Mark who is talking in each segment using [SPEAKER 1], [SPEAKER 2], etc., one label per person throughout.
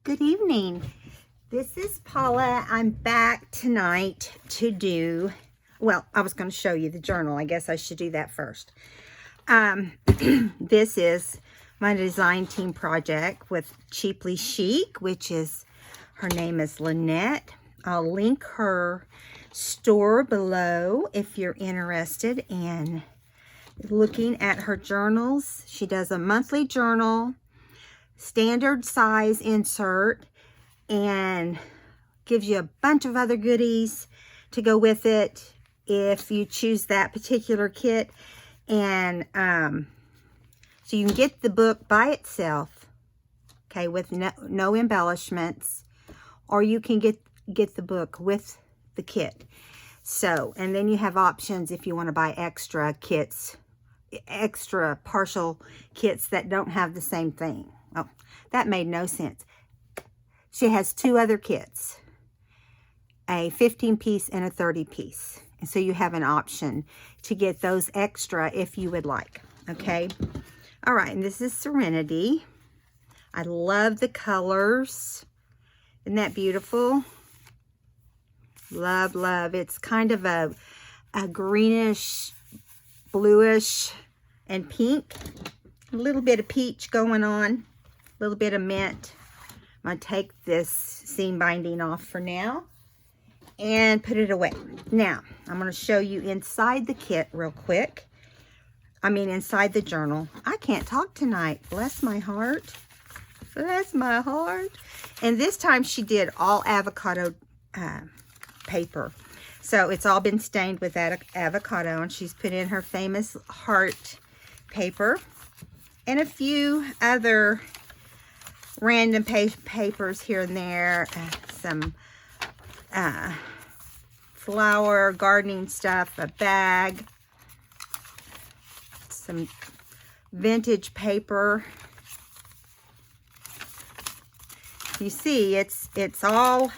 [SPEAKER 1] Good evening. This is Paula. I'm back tonight to do, well, I was going to show you the journal. I guess I should do that first. This is my design team project with CheaplyChic, which is, her name is Lynette. I'll link her store below if you're interested in looking at her journals. She does a monthly journal, standard size insert, and gives you a bunch of other goodies to go with it if you choose that particular kit. And so you can get the book by itself, okay, with no embellishments, or you can get the book with the kit. So, and then you have options if you want to buy extra kits, extra partial kits that don't have the same thing. Oh, that made no sense. She has two other kits, a 15-piece and a 30-piece. And so you have an option to get those extra if you would like, okay? All right, and this is Serenity. I love the colors. Isn't that beautiful? Love, love. It's kind of a greenish, bluish, and pink. A little bit of peach going on. A little bit of mint. I'm going to take this seam binding off for now and put it away. Now, I'm going to show you inside the kit real quick. I mean, inside the journal. I can't talk tonight. Bless my heart. Bless my heart. And this time she did all avocado paper. So it's all been stained with that avocado, and she's put in her famous heart paper and a few other random papers here and there, some flower gardening stuff, a bag, some vintage paper. You see, it's all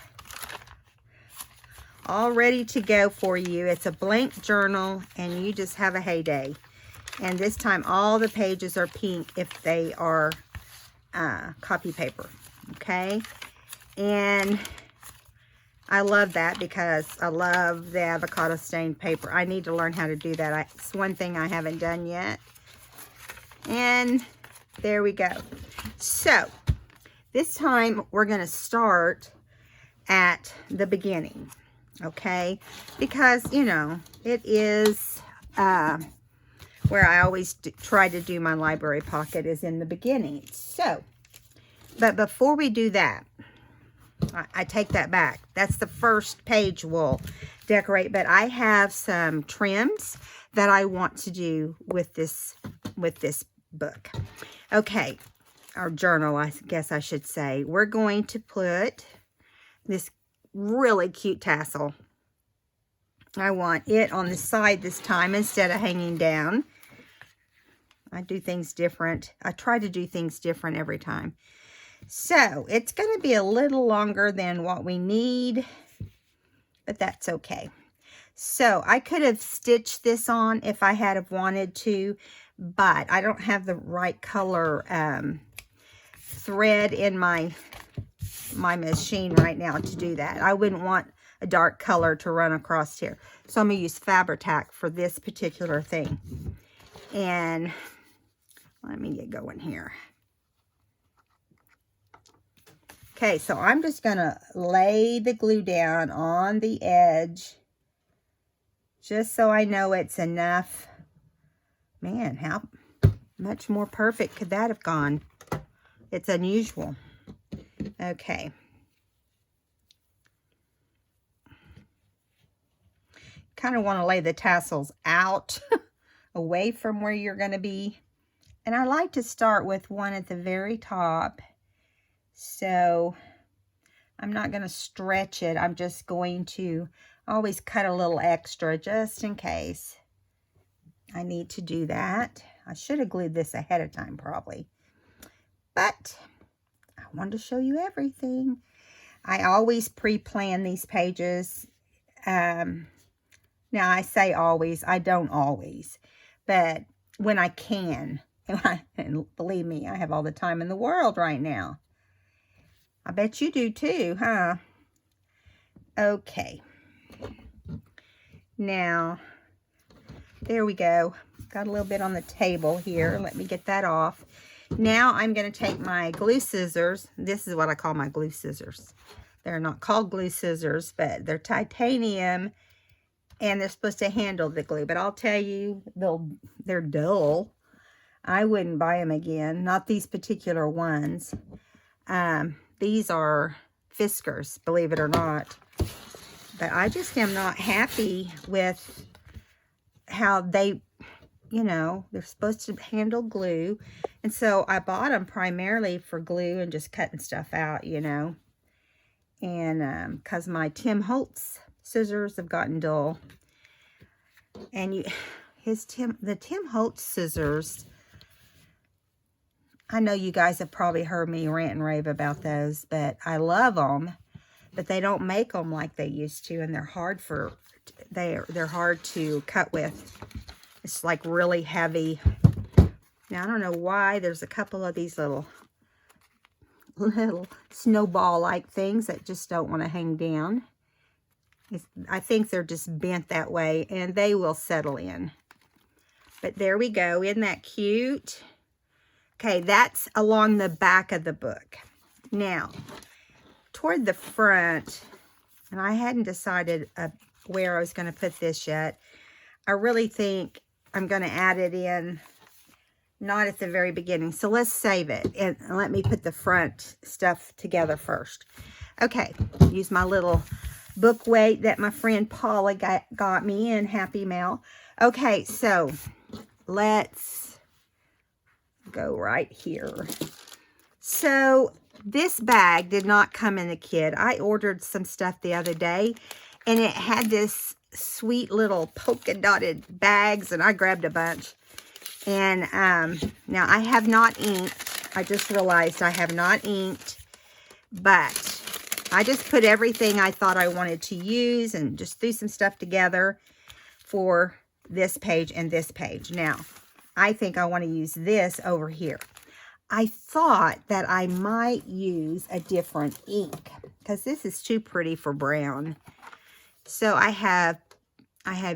[SPEAKER 1] ready to go for you. It's a blank journal, and you just have a heyday. And this time, all the pages are pink if they are copy paper, okay? And I love that because I love the avocado stained paper. I need to learn how to do that. It's one thing I haven't done yet. And there we go. So this time we're going to start at the beginning, okay? Because, you know, it is where I always try to do my library pocket, is in the beginning. So, but before we do that, I take that back. That's the first page we'll decorate, but I have some trims that I want to do with this book. Okay, our journal, I guess I should say. We're going to put this really cute tassel. I want it on the side this time instead of hanging down. I do things different. I try to do things different every time. So it's going to be a little longer than what we need, but that's okay. So I could have stitched this on if I had have wanted to, but I don't have the right color thread in my machine right now to do that. I wouldn't want a dark color to run across here. So I'm going to use Fabri-Tac for this particular thing. And let me get going here. Okay, so I'm just going to lay the glue down on the edge just so I know it's enough. Man, how much more perfect could that have gone? It's unusual. Okay. Kind of want to lay the tassels out away from where you're going to be. And I like to start with one at the very top. So I'm not going to stretch it. I'm just going to always cut a little extra just in case I need to do that. I should have glued this ahead of time probably. But I wanted to show you everything. I always pre-plan these pages. Now I say always. I don't always. But when I can, and believe me, I have all the time in the world right now. I bet you do too, huh? Okay. Now, there we go. Got a little bit on the table here. Let me get that off. Now I'm going to take my glue scissors. This is what I call my glue scissors. They're not called glue scissors, but they're titanium, and they're supposed to handle the glue. But I'll tell you, they're dull. I wouldn't buy them again. Not these particular ones. These are Fiskars, believe it or not. But I just am not happy with how they, you know, they're supposed to handle glue. And so I bought them primarily for glue and just cutting stuff out, you know. And because my Tim Holtz scissors have gotten dull. And the Tim Holtz scissors, I know you guys have probably heard me rant and rave about those, but I love them. But they don't make them like they used to, and they're hard they're hard to cut with. It's like really heavy. Now I don't know why there's a couple of these little snowball-like things that just don't want to hang down. I think they're just bent that way, and they will settle in. But there we go. Isn't that cute? Okay, that's along the back of the book. Now, toward the front, and I hadn't decided where I was going to put this yet. I really think I'm going to add it in, not at the very beginning. So let's save it, and let me put the front stuff together first. Okay, use my little book weight that my friend Paula got me in Happy Mail. Okay, so let's go right here. So this bag did not come in the kit. I ordered some stuff the other day, and it had this sweet little polka dotted bags, and I grabbed a bunch. And now I have not inked. I just realized I have not inked, but I just put everything I thought I wanted to use and just threw some stuff together for this page and this page. Now, I think I want to use this over here. I thought that I might use a different ink because this is too pretty for brown. So I have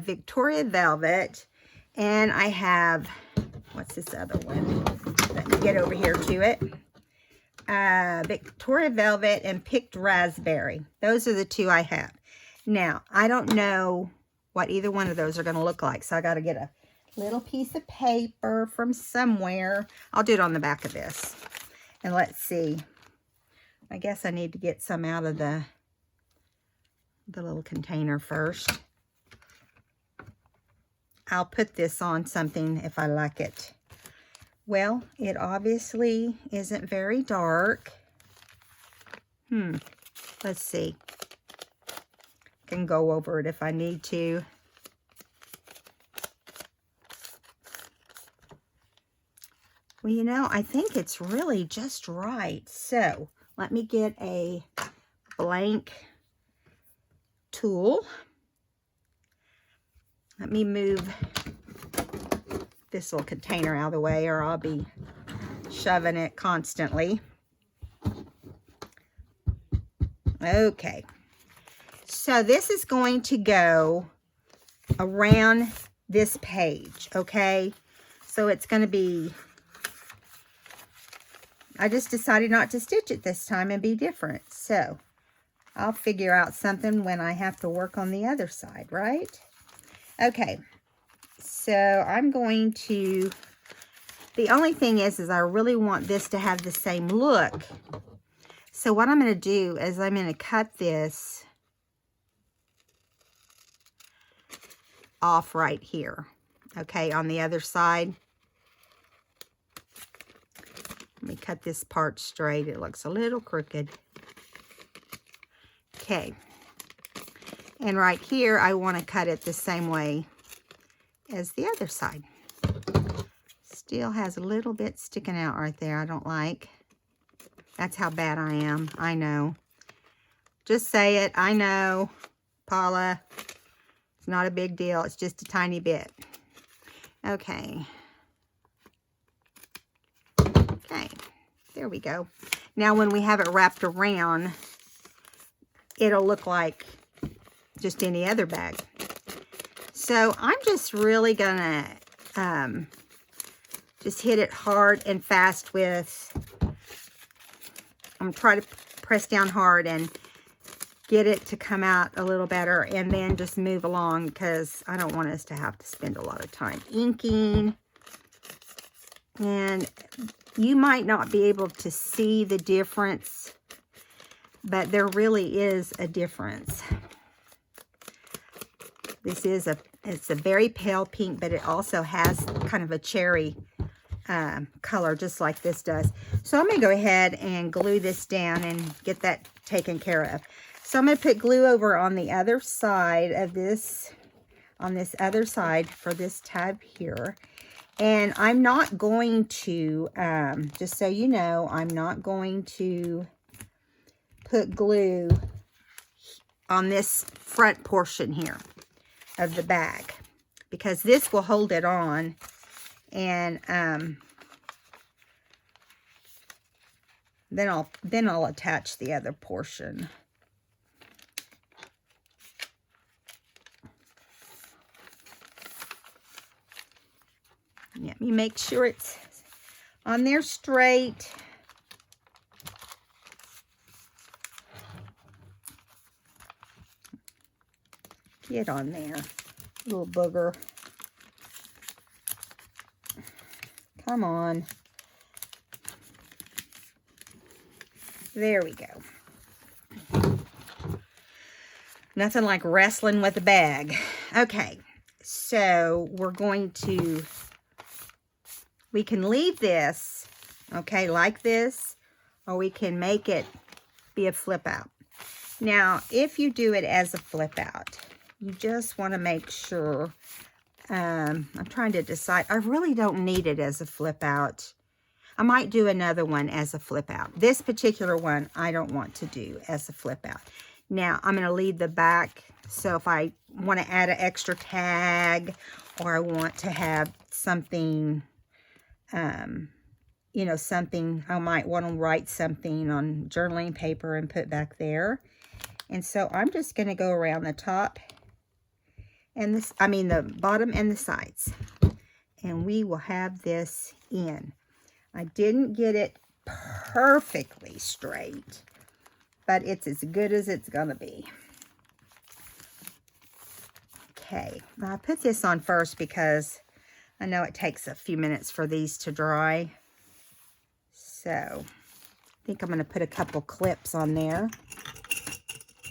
[SPEAKER 1] Victoria Velvet, and I have, what's this other one? Let me get over here to it. Victoria Velvet and Picked Raspberry. Those are the two I have. Now, I don't know what either one of those are going to look like, so I got to get a little piece of paper from somewhere. I'll do it on the back of this. And let's see. I guess I need to get some out of the little container first. I'll put this on something if I like it. Well, it obviously isn't very dark. Let's see. I can go over it if I need to. Well, you know, I think it's really just right. So, let me get a blank tool. Let me move this little container out of the way, or I'll be shoving it constantly. Okay. So, this is going to go around this page, okay? So, it's going to be... I just decided not to stitch it this time and be different. So, I'll figure out something when I have to work on the other side, right? Okay. So, I'm going to... The only thing is I really want this to have the same look. So, what I'm going to do is I'm going to cut this off right here. Okay, on the other side. Let me cut this part straight. It looks a little crooked. Okay. And right here, I want to cut it the same way as the other side. Still has a little bit sticking out right there. I don't like. That's how bad I am. I know. Just say it. I know, Paula. It's not a big deal. It's just a tiny bit. Okay. Okay, there we go. Now, when we have it wrapped around, it'll look like just any other bag. So I'm just really gonna just hit it hard and fast with, I'm gonna try to press down hard and get it to come out a little better, and then just move along, because I don't want us to have to spend a lot of time inking. And you might not be able to see the difference, but there really is a difference. This is it's a very pale pink, but it also has kind of a cherry color, just like this does. So I'm going to go ahead and glue this down and get that taken care of. So I'm going to put glue over on the other side of this, on this other side for this tab here. And I'm not going to, just so you know, I'm not going to put glue on this front portion here of the bag, because this will hold it on, and then I'll attach the other portion. Let me make sure it's on there straight. Get on there, little booger. Come on. There we go. Nothing like wrestling with a bag. Okay, so we're going to, we can leave this, okay, like this, or we can make it be a flip out. Now, if you do it as a flip out, you just want to make sure, I'm trying to decide, I really don't need it as a flip out. I might do another one as a flip out. This particular one, I don't want to do as a flip out. Now, I'm going to leave the back, so if I want to add an extra tag, or I want to have something, you know, something, I might want to write something on journaling paper and put back there. And so I'm just going to go around the top and this, I mean the bottom and the sides, and we will have this in. I didn't get it perfectly straight, but it's as good as it's gonna be. Okay, now I put this on first because I know it takes a few minutes for these to dry. So I think I'm gonna put a couple clips on there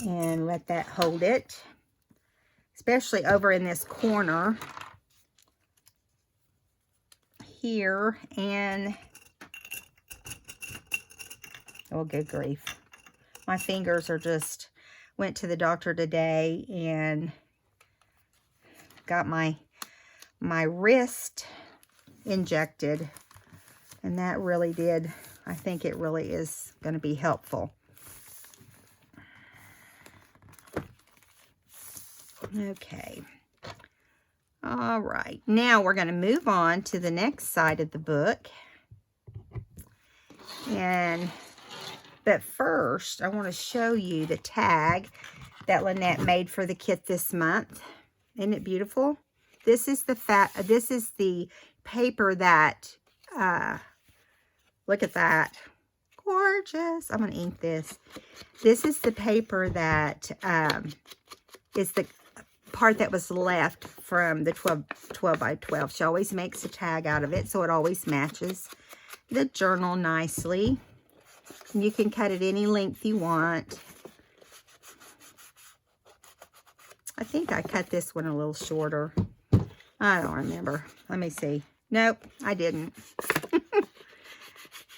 [SPEAKER 1] and let that hold it. Especially over in this corner here, and oh, good grief. My fingers are just, went to the doctor today and got my wrist injected, and that really did, I think it really is going to be helpful. Okay. All right. Now we're going to move on to the next side of the book. But first, I want to show you the tag that Lynette made for the kit this month. Isn't it beautiful? This is the paper that, look at that. Gorgeous. I'm going to ink this. This is the paper that is the part that was left from the 12 by 12. She always makes a tag out of it, so it always matches the journal nicely. And you can cut it any length you want. I think I cut this one a little shorter. I don't remember. Let me see. Nope, I didn't.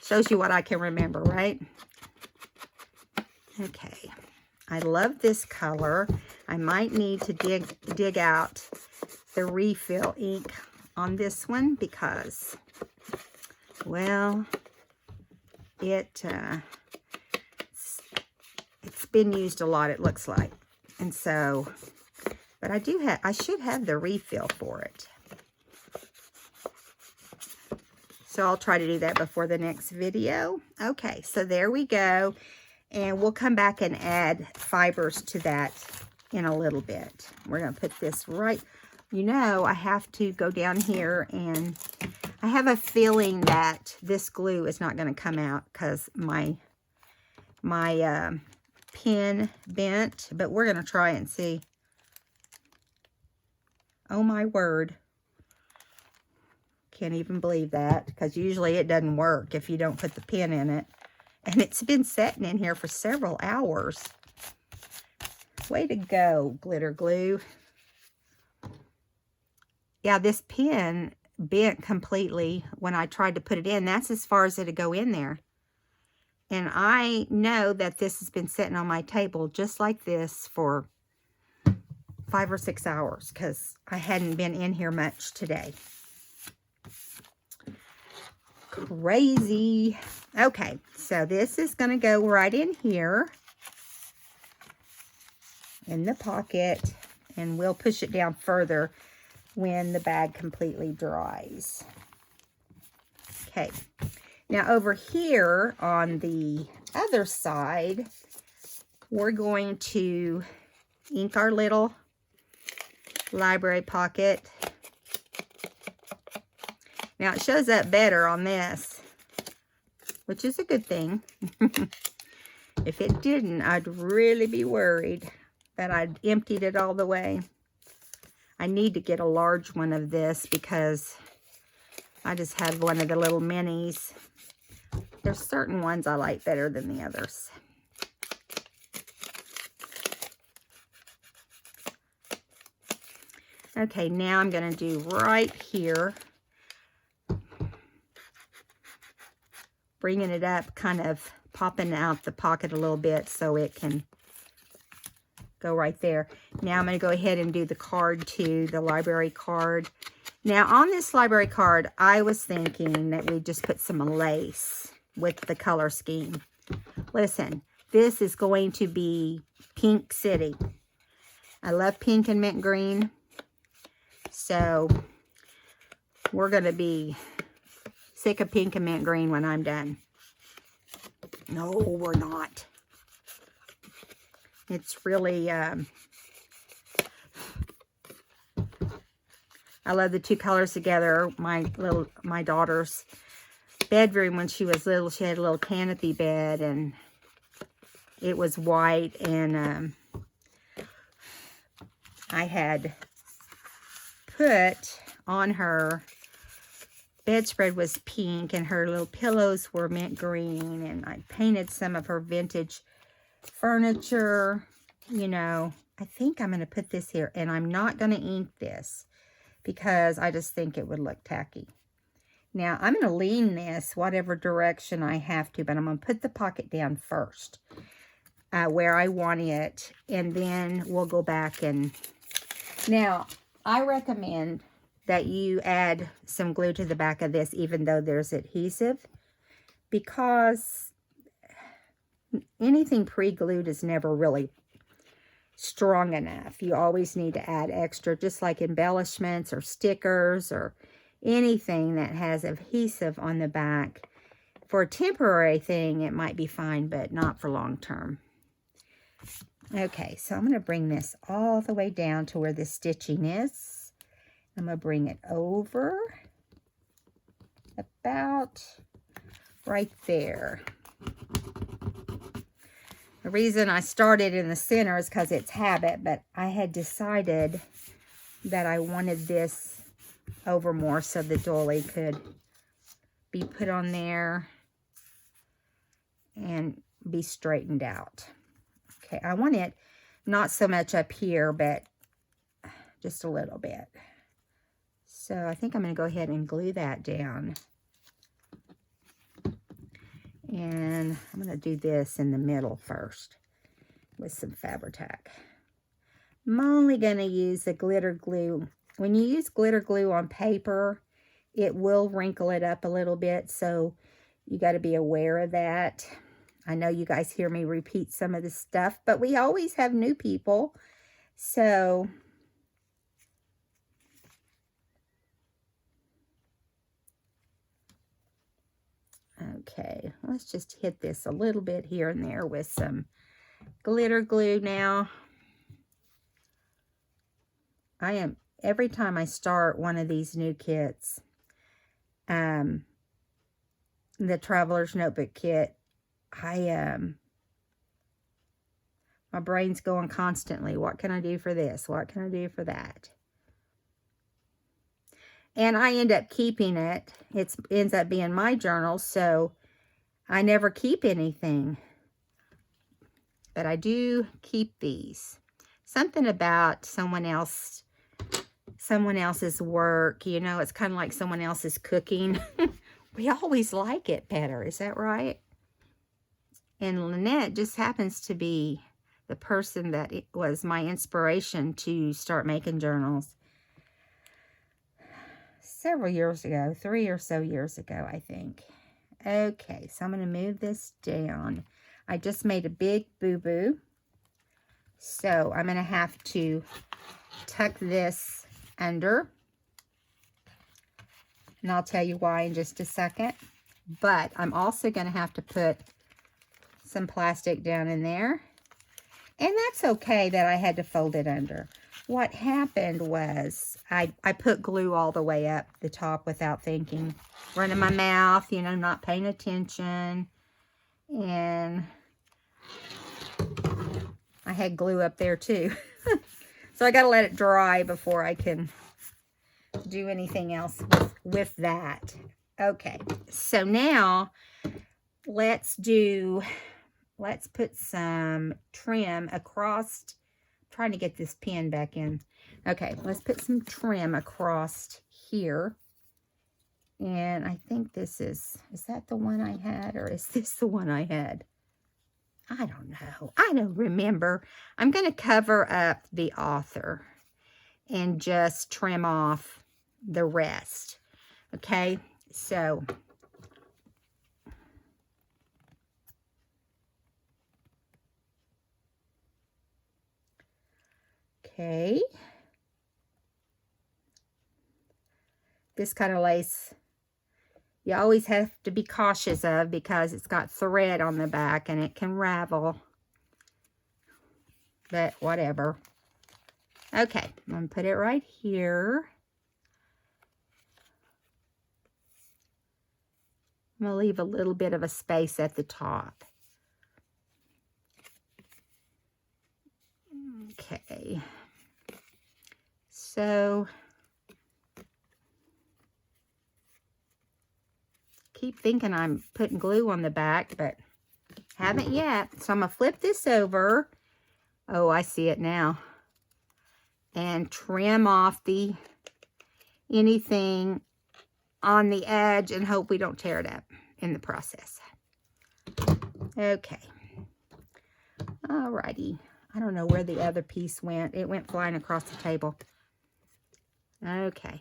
[SPEAKER 1] Shows you what I can remember, right? Okay. I love this color. I might need to dig out the refill ink on this one because, well, it's been used a lot, it looks like. And so, but I should have the refill for it. So I'll try to do that before the next video. Okay, so there we go. And we'll come back and add fibers to that in a little bit. We're going to put this right, you know, I have to go down here, and I have a feeling that this glue is not going to come out because my pin bent, but we're going to try and see. Oh my word. Can't even believe that, because usually it doesn't work if you don't put the pin in it. And it's been sitting in here for several hours. Way to go, glitter glue. Yeah, this pin bent completely when I tried to put it in. That's as far as it'd go in there. And I know that this has been sitting on my table just like this for 5 or 6 hours, because I hadn't been in here much today. Crazy. Okay, so this is going to go right in here in the pocket, and we'll push it down further when the bag completely dries. Okay, now over here on the other side, we're going to ink our little library pocket. Now it shows up better on this, which is a good thing. If it didn't, I'd really be worried that I'd emptied it all the way. I need to get a large one of this because I just had one of the little minis. There's certain ones I like better than the others. Okay, now I'm going to do right here, bringing it up, kind of popping out the pocket a little bit so it can go right there. Now I'm going to go ahead and do the card too, the library card. Now on this library card, I was thinking that we just put some lace with the color scheme. Listen, this is going to be Pink City. I love pink and mint green. So we're going to be sick of pink and mint green when I'm done. No, we're not. It's really, I love the two colors together. My daughter's bedroom when she was little, she had a little canopy bed, and it was white, and I had put on her bedspread was pink, and her little pillows were mint green, and I painted some of her vintage furniture. You know, I think I'm going to put this here, and I'm not going to ink this because I just think it would look tacky. Now, I'm going to lean this whatever direction I have to, but I'm going to put the pocket down first where I want it, and then we'll go back and... Now, I recommend that you add some glue to the back of this, even though there's adhesive, because anything pre-glued is never really strong enough. You always need to add extra, just like embellishments or stickers or anything that has adhesive on the back. For a temporary thing, it might be fine, but not for long term. Okay, so I'm going to bring this all the way down to where the stitching is. I'm going to bring it over about right there. The reason I started in the center is because it's habit, but I had decided that I wanted this over more so the doily could be put on there and be straightened out. Okay, I want it not so much up here, but just a little bit. So I think I'm going to go ahead and glue that down. And I'm going to do this in the middle first with some Fabri-Tac. I'm only going to use the glitter glue. When you use glitter glue on paper, it will wrinkle it up a little bit, so you got to be aware of that. I know you guys hear me repeat some of this stuff, but we always have new people, so Okay, let's just hit this a little bit here and there with some glitter glue now. Every time I start one of these new kits, the Traveler's Notebook kit, my brain's going constantly. What can I do for this? What can I do for that? And I end up keeping it. It ends up being my journal, so I never keep anything. But I do keep these. Something about someone else's work, you know, it's kind of like someone else's cooking. We always like it better, is that right? And Lynette just happens to be the person that was my inspiration to start making journals several years ago, 3 or so years ago, I think. Okay, so I'm going to move this down. I just made a big boo-boo, so I'm going to have to tuck this under, and I'll tell you why in just a second. But I'm also going to have to put some plastic down in there, and that's okay that I had to fold it under. What happened was I put glue all the way up the top without thinking, running my mouth, you know, not paying attention, and I had glue up there too. So I got to let it dry before I can do anything else with that. Okay, so now let's put some trim across. I'm trying to get this pen back in. Okay, let's put some trim across here. And I think this is that the one I had, or is this the one I had? I don't know. I don't remember. I'm going to cover up the author and just trim off the rest. Okay, so okay. This kind of lace, you always have to be cautious of because it's got thread on the back and it can ravel. But whatever. Okay, I'm going to put it right here. I'm going to leave a little bit of a space at the top. Okay. So keep thinking I'm putting glue on the back, but haven't yet. So I'm going to flip this over. Oh, I see it now. And trim off anything on the edge and hope we don't tear it up in the process. Okay. Alrighty. I don't know where the other piece went. It went flying across the table. Okay.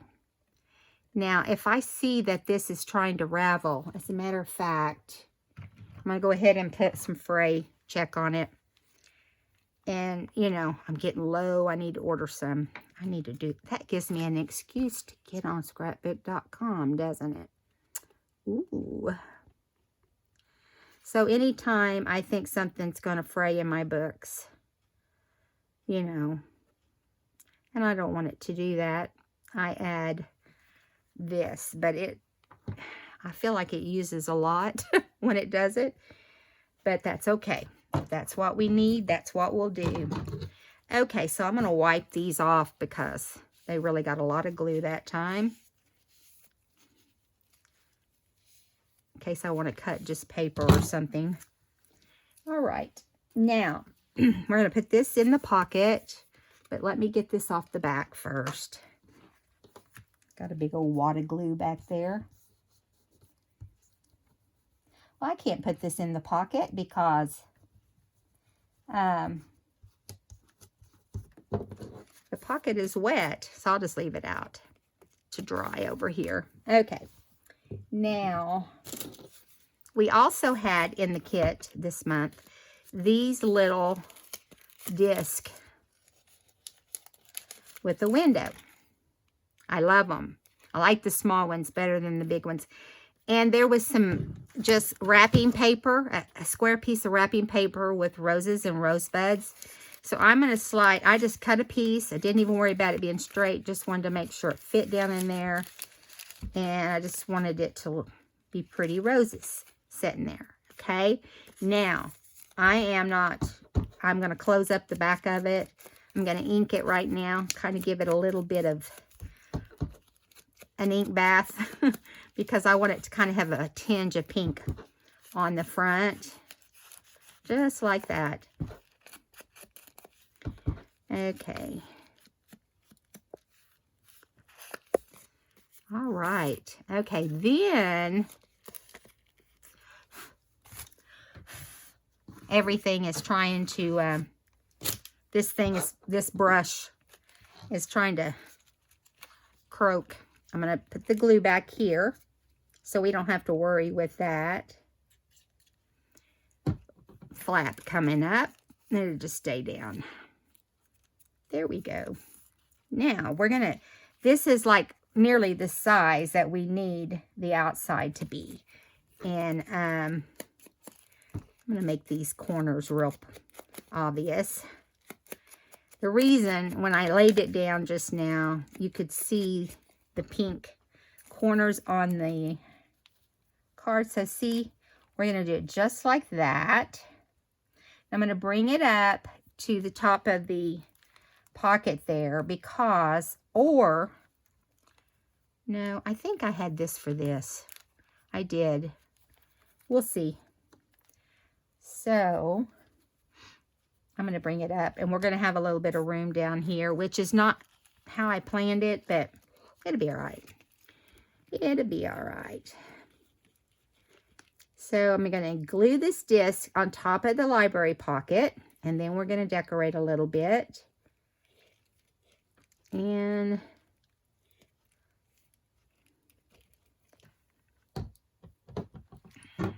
[SPEAKER 1] Now, if I see that this is trying to ravel, as a matter of fact, I'm going to go ahead and put some fray check on it. And, you know, I'm getting low. I need to order some. I need to do, that gives me an excuse to get on scrapbook.com, doesn't it? Ooh. So anytime I think something's going to fray in my books, you know, and I don't want it to do that, I add this. But I feel like it uses a lot when it does it. But that's okay. If that's what we need, that's what we'll do. Okay, so I'm going to wipe these off because they really got a lot of glue that time. In case I want to cut just paper or something. All right. Now, we're going to put this in the pocket. But let me get this off the back first. Got a big old wad of glue back there. Well, I can't put this in the pocket because the pocket is wet, so I'll just leave it out to dry over here. Okay, now we also had in the kit this month these little discs with the window. I love them. I like the small ones better than the big ones. And there was some just wrapping paper, a square piece of wrapping paper with roses and rosebuds. So I'm going to slide, I just cut a piece. I didn't even worry about it being straight. Just wanted to make sure it fit down in there. And I just wanted it to be pretty roses sitting there. Okay. Now, I'm going to close up the back of it. I'm going to ink it right now. Kind of give it a little bit of an ink bath because I want it to kind of have a tinge of pink on the front. Just like that. Okay. All right. Okay, then everything is trying to, this brush is trying to croak. I'm going to put the glue back here so we don't have to worry with that flap coming up. It'll just stay down. There we go. Now we're going to, this is like nearly the size that we need the outside to be. And I'm going to make these corners real obvious. The reason when I laid it down just now, you could see the pink corners on the card. So see, we're going to do it just like that. I'm going to bring it up to the top of the pocket there because, or, no, I think I had this for this. I did. We'll see. So I'm going to bring it up and we're going to have a little bit of room down here, which is not how I planned it, but it'll be all right. It'll be all right. So I'm going to glue this disc on top of the library pocket, and then we're going to decorate a little bit. And I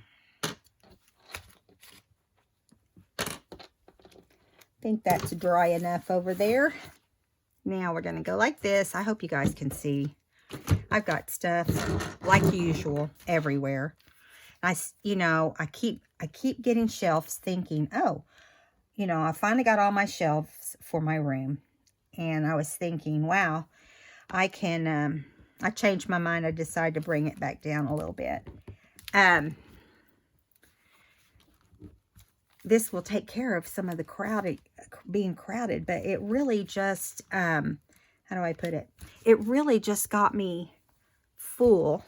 [SPEAKER 1] think that's dry enough over there. Now we're going to go like this. I hope you guys can see. I've got stuff like usual everywhere. I keep getting shelves thinking, oh, I finally got all my shelves for my room. And I was thinking, wow, I can, I changed my mind. I decided to bring it back down a little bit. This will take care of some of the being crowded, but it really just, how do I put it? It really just got me full.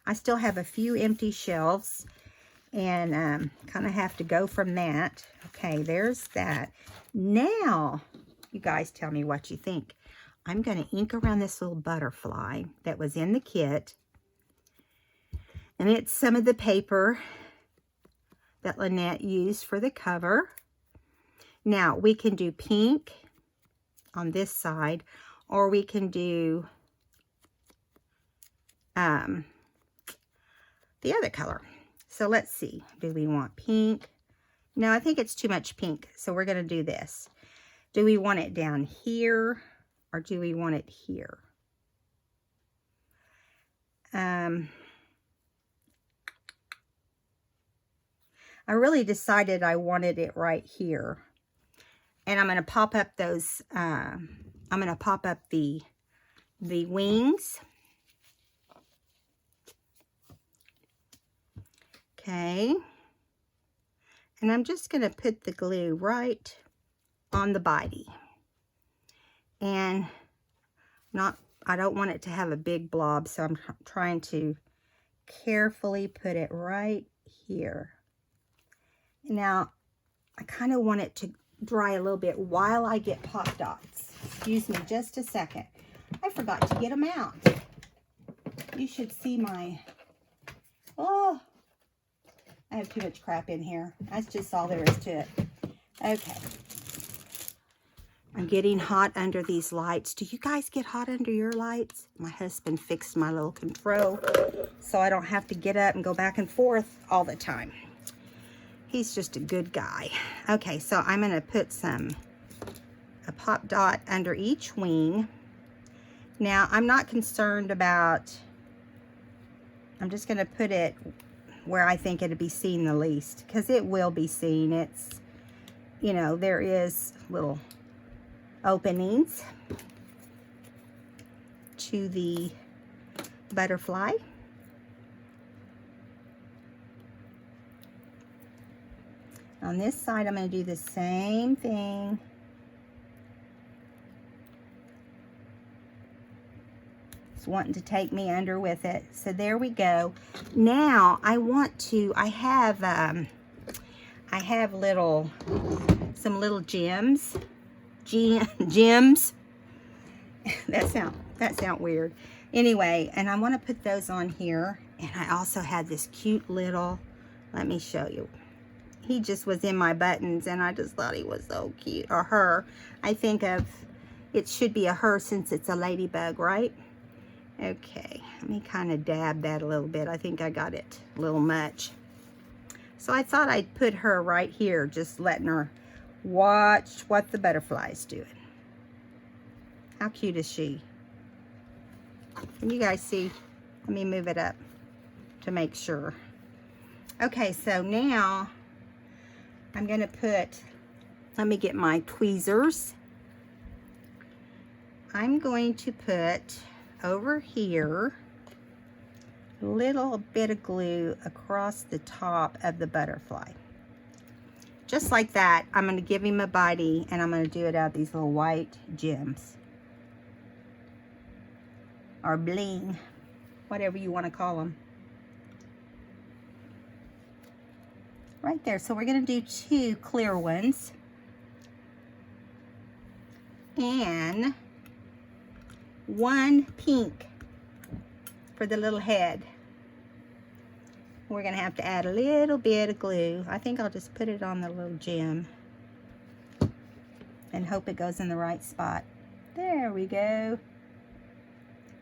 [SPEAKER 1] I still have a few empty shelves and kind of have to go from that. Okay, there's that. Now, you guys tell me what you think. I'm going to ink around this little butterfly that was in the kit. And it's some of the paper that Lynette used for the cover. Now, we can do pink on this side, or we can do the other color. So let's see. Do we want pink? No, I think it's too much pink. So we're going to do this. Do we want it down here or do we want it here? I really decided I wanted it right here. And I'm going to pop up those, I'm going to pop up the wings. Okay. And I'm just going to put the glue right on the body. And I don't want it to have a big blob, so I'm trying to carefully put it right here. Now, I kind of want it to dry a little bit while I get pop dots. Excuse me just a second. I forgot to get them out. You should see my, oh, I have too much crap in here. That's just all there is to it. Okay. I'm getting hot under these lights. Do you guys get hot under your lights? My husband fixed my little control so I don't have to get up and go back and forth all the time. He's just a good guy. Okay, so I'm going to put a pop dot under each wing. Now, I'm not concerned about I'm just going to put it where I think it'll be seen the least, because it will be seen. It's, you know, there is little openings to the butterfly. On this side, I'm going to do the same thing. It's wanting to take me under with it. So there we go. Now I want to, I have some little gems. Gems. That sound weird. Anyway, and I want to put those on here. And I also had this cute little, let me show you. He just was in my buttons and I just thought he was so cute. Or her. I think of, it should be a her since it's a ladybug, right? Okay, let me kind of dab that a little bit. I think I got it a little much. So I thought I'd put her right here, just letting her watch what the butterfly's doing. How cute is she? Can you guys see? Let me move it up to make sure. Okay, so now I'm going to put, let me get my tweezers. I'm going to put over here a little bit of glue across the top of the butterfly. Just like that. I'm going to give him a body and I'm going to do it out of these little white gems. Or bling. Whatever you want to call them. Right there. So we're going to do 2 clear ones. And 1 pink for the little head. We're going to have to add a little bit of glue. I think I'll just put it on the little gem and hope it goes in the right spot. There we go.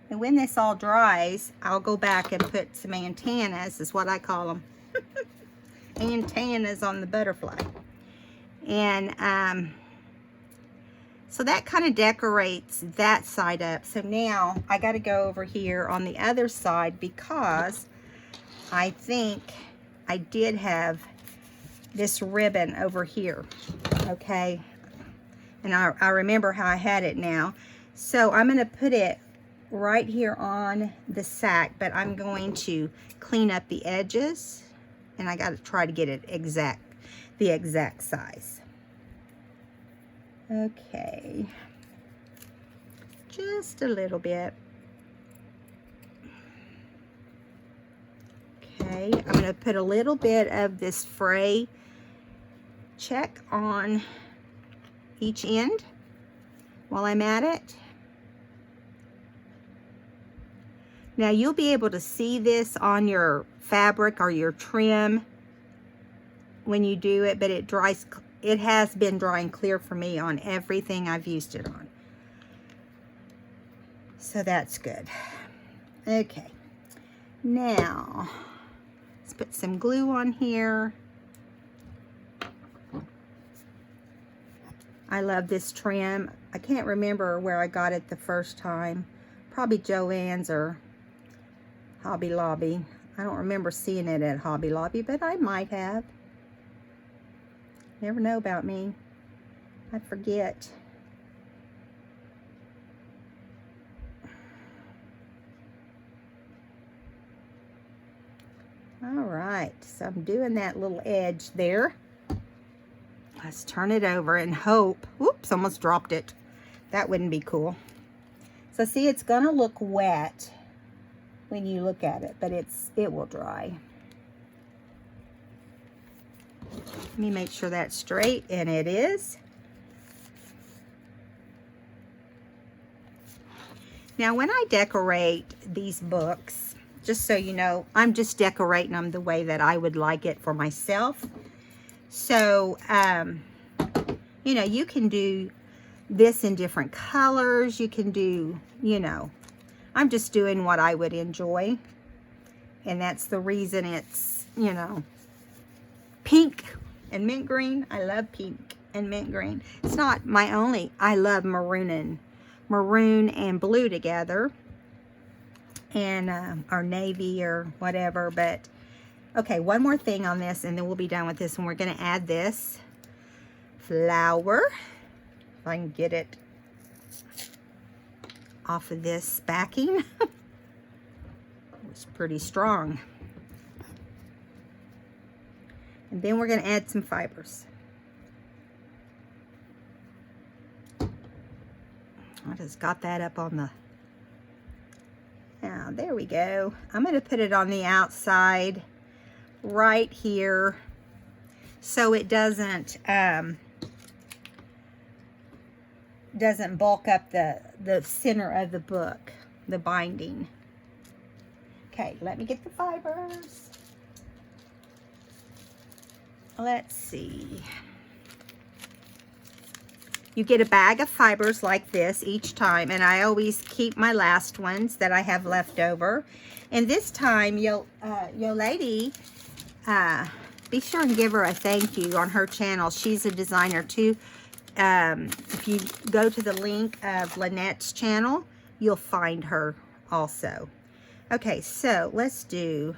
[SPEAKER 1] And when this all dries, I'll go back and put some antennas, is what I call them. Antennas on the butterfly. And so that kind of decorates that side up. So now I got to go over here on the other side because I think I did have this ribbon over here. Okay. And I remember how I had it now. So I'm going to put it right here on the sack, but I'm going to clean up the edges. And I got to try to get it the exact size. Okay, just a little bit. Okay, I'm going to put a little bit of this fray check on each end while I'm at it. Now you'll be able to see this on your fabric or your trim when you do it, but it dries. It has been drying clear for me on everything I've used it on. So that's good. Okay. Now, let's put some glue on here. I love this trim. I can't remember where I got it the first time. Probably Joann's or Hobby Lobby. I don't remember seeing it at Hobby Lobby, but I might have. Never know about me. I forget. All right, so I'm doing that little edge there. Let's turn it over and hope. Oops, almost dropped it. That wouldn't be cool. So see, it's gonna look wet when you look at it, but it will dry. Let me make sure that's straight, and it is. Now, when I decorate these books, just so you know, I'm just decorating them the way that I would like it for myself. So, you know, you can do this in different colors. You can do, you know, I'm just doing what I would enjoy. And that's the reason it's, you know, pink and mint green. I love pink and mint green. It's not my only. I love maroon and blue together. and or navy or whatever. But okay, one more thing on this and then we'll be done with this, and we're going to add this flower, if I can get it off of this backing. It's pretty strong. And then we're going to add some fibers. I just got that up on the, now there we go. I'm going to put it on the outside right here so it doesn't bulk up the center of the book, the binding. Okay, let me get the fibers. Let's see. You get a bag of fibers like this each time, and I always keep my last ones that I have left over. And this time, your lady, be sure and give her a thank you on her channel. She's a designer too. If you go to the link of Lynette's channel, you'll find her also. Okay, so let's do,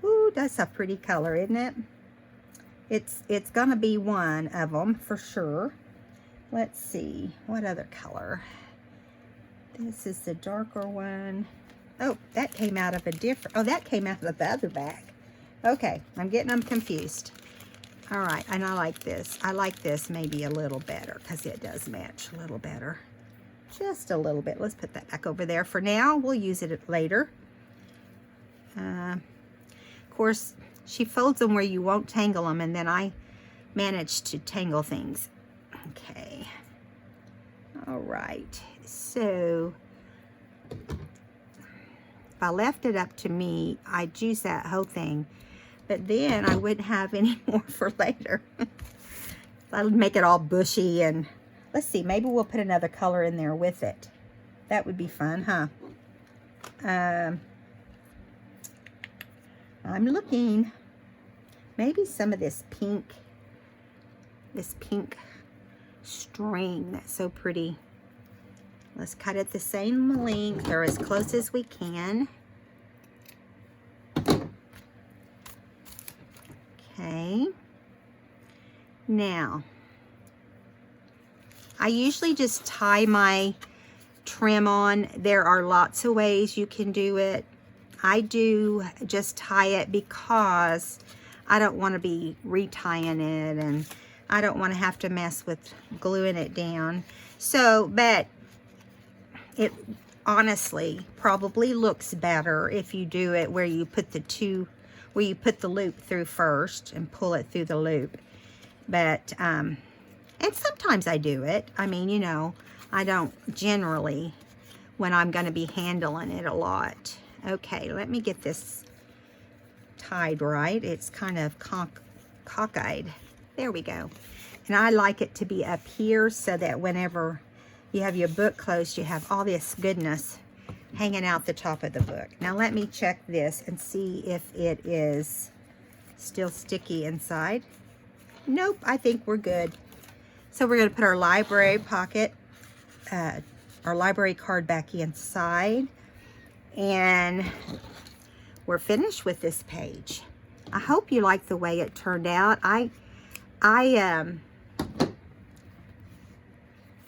[SPEAKER 1] ooh, that's a pretty color, isn't it? It's gonna be one of them for sure. Let's see, what other color? This is the darker one. Oh, that came out of a different, oh, that came out of the other bag. Okay, I'm getting them confused. All right, and I like this. I like this maybe a little better because it does match a little better. Just a little bit. Let's put that back over there for now. We'll use it later. Of course, she folds them where you won't tangle them, and then I managed to tangle things. Okay. All right. So, if I left it up to me, I'd use that whole thing. But then I wouldn't have any more for later. That would make it all bushy, and let's see, maybe we'll put another color in there with it. That would be fun, huh? I'm looking. Maybe some of this pink string, that's so pretty. Let's cut it the same length or as close as we can. Okay. Now, I usually just tie my trim on. There are lots of ways you can do it. I do just tie it because I don't want to be retying it, and I don't want to have to mess with gluing it down. So, but it honestly probably looks better if you do it where you put the loop through first and pull it through the loop. But, and sometimes I do it. I mean, you know, I don't generally when I'm going to be handling it a lot. Okay, let me get this tied right. It's kind of cockeyed. There we go. And I like it to be up here so that whenever you have your book closed, you have all this goodness hanging out the top of the book. Now let me check this and see if it is still sticky inside. Nope, I think we're good. So we're going to put our library pocket, our library card back inside, and we're finished with this page. I hope you like the way it turned out.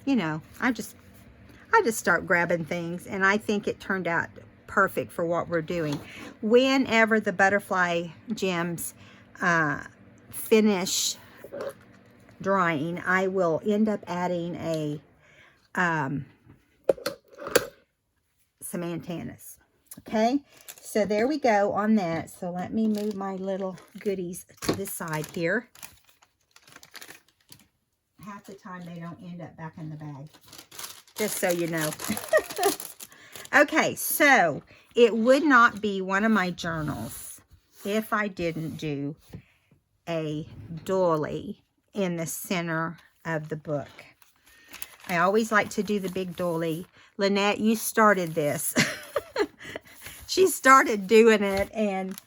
[SPEAKER 1] You know, I just start grabbing things, and I think it turned out perfect for what we're doing. Whenever the butterfly gems finish drying, I will end up adding some antennas. Okay, so there we go on that. So let me move my little goodies to the side here. Half the time they don't end up back in the bag, just so you know. Okay, so it would not be one of my journals if I didn't do a doily in the center of the book. I always like to do the big doily. Lynette, you started this. She started doing it, and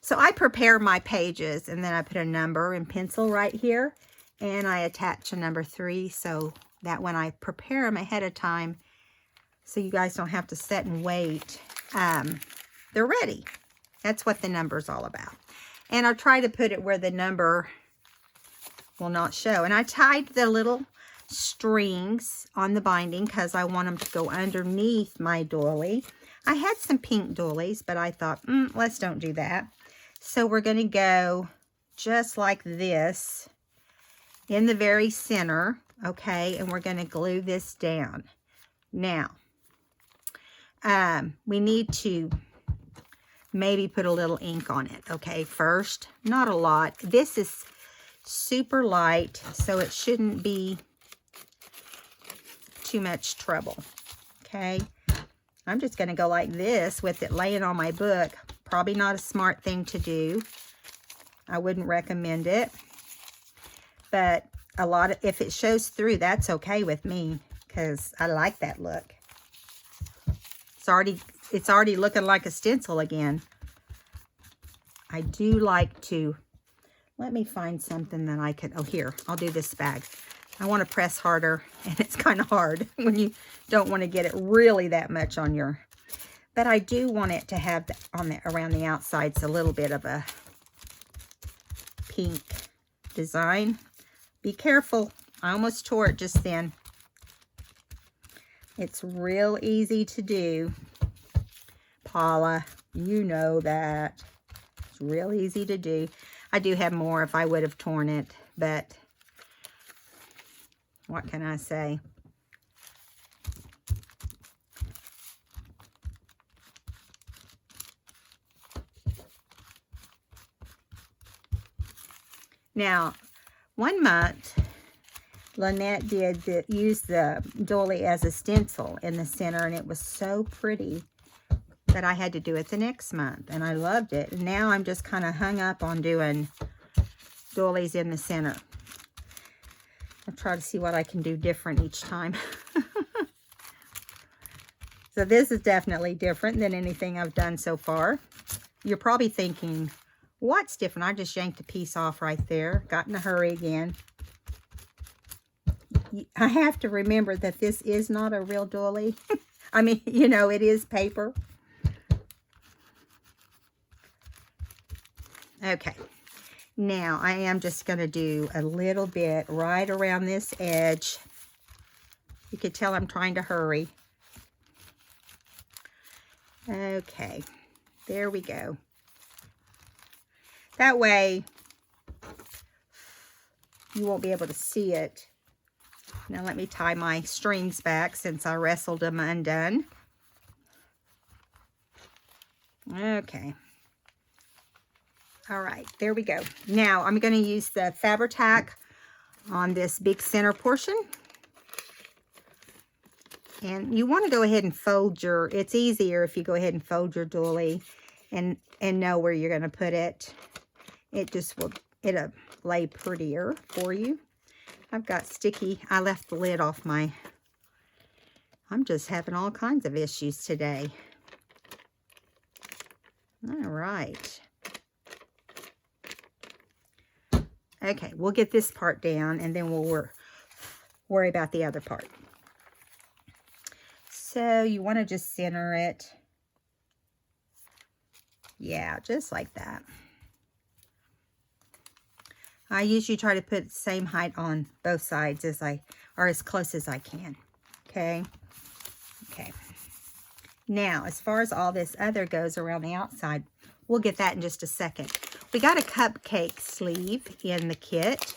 [SPEAKER 1] so I prepare my pages, and then I put a number in pencil right here, and I attach a number 3 so that when I prepare them ahead of time, so you guys don't have to sit and wait they're ready. That's what the number's all about. And I'll try to put it where the number will not show. And I tied the little strings on the binding because I want them to go underneath my doily. I had some pink doilies, but I thought, let's don't do that. So we're going to go just like this in the very center, okay? And we're going to glue this down. Now, we need to maybe put a little ink on it, okay? First, not a lot. This is super light, so it shouldn't be too much trouble, okay? I'm just going to go like this with it laying on my book. Probably not a smart thing to do. I wouldn't recommend it. But if it shows through, that's okay with me because I like that look. It's already looking like a stencil again. I do like to, let me find something that I could, oh here, I'll do this bag. I want to press harder, and it's kind of hard when you don't want to get it really that much on your, but I do want it to have around the outsides a little bit of a pink design. Be careful, I almost tore it just then. It's real easy to do, Paula, you know that. It's real easy to do. I do have more if I would have torn it, but what can I say? Now, one month, Lynette use the doily as a stencil in the center, and it was so pretty that I had to do it the next month, and I loved it. And now I'm just kind of hung up on doing doilies in the center. I'll try to see what I can do different each time. So this is definitely different than anything I've done so far. You're probably thinking, what's different? I just yanked a piece off right there. Got in a hurry again. I have to remember that this is not a real doily. I mean, you know, it is paper. Okay. Now, I am just going to do a little bit right around this edge. You can tell I'm trying to hurry. Okay. There we go. That way, you won't be able to see it. Now, let me tie my strings back since I wrestled them undone. Okay. All right, there we go. Now, I'm going to use the Fabri-Tac on this big center portion. And you want to go ahead and fold it's easier if you go ahead and fold your doily and know where you're going to put it. It'll lay prettier for you. I've got sticky, I left the lid off I'm just having all kinds of issues today. All right. Okay, we'll get this part down, and then we'll worry about the other part. So you want to just center it. Yeah, just like that. I usually try to put the same height on both sides or as close as I can. Okay. Okay. Now, as far as all this other goes around the outside, we'll get that in just a second. We got a cupcake sleeve in the kit,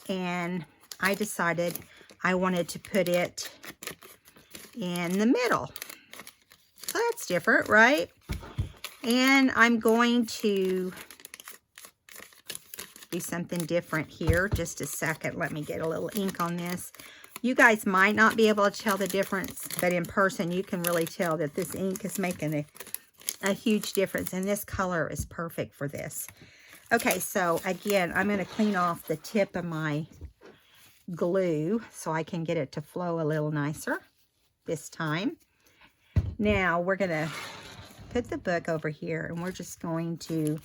[SPEAKER 1] and I decided I wanted to put it in the middle. So that's different, right? And I'm going to do something different here. Just a second. Let me get a little ink on this. You guys might not be able to tell the difference, but in person you can really tell that this ink is making a huge difference, and this color is perfect for this. Okay, so again, I'm going to clean off the tip of my glue so I can get it to flow a little nicer this time. Now we're going to put the book over here, and we're just going to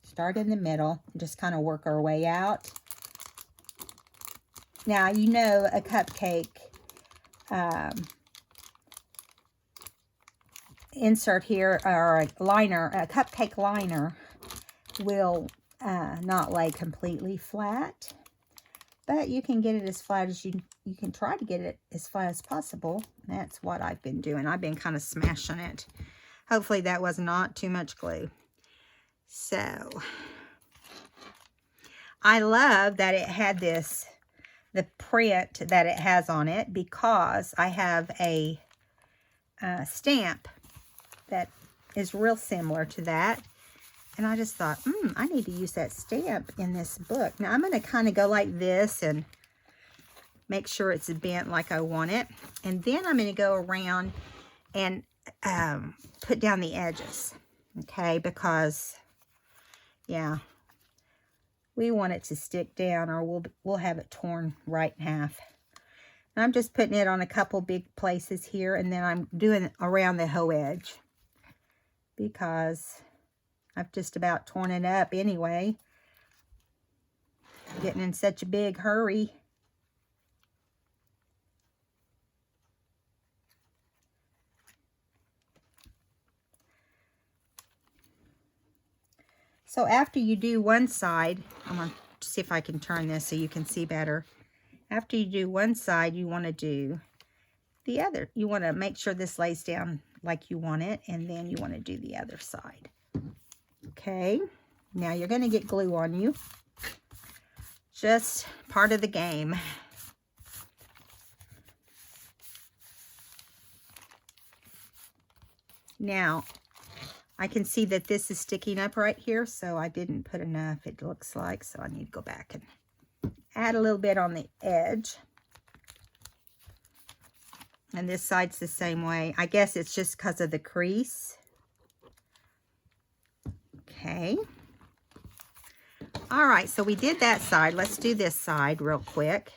[SPEAKER 1] start in the middle and just kind of work our way out. Now, you know, a cupcake insert here, or a liner, a cupcake liner, will not lay completely flat. But you can get it as flat as you can try to get it as flat as possible. That's what I've been doing. I've been kind of smashing it. Hopefully that was not too much glue. So, I love that it had the print that it has on it, because I have a stamp that is real similar to that. And I just thought, I need to use that stamp in this book. Now, I'm going to kind of go like this and make sure it's bent like I want it. And then I'm going to go around and put down the edges. Okay, because, yeah, we want it to stick down, or we'll have it torn right in half. And I'm just putting it on a couple big places here, and then I'm doing around the whole edge, because I've just about torn it up anyway. Getting in such a big hurry. So after you do one side, I'm going to see if I can turn this so you can see better. After you do one side, you want to do the other. You want to make sure this lays down like you want it, and then you want to do the other side. Okay, now you're going to get glue on you. Just part of the game. Now, I can see that this is sticking up right here, so I didn't put enough, it looks like, so I need to go back and add a little bit on the edge. And this side's the same way. I guess it's just because of the crease. Okay. All right, so we did that side. Let's do this side real quick.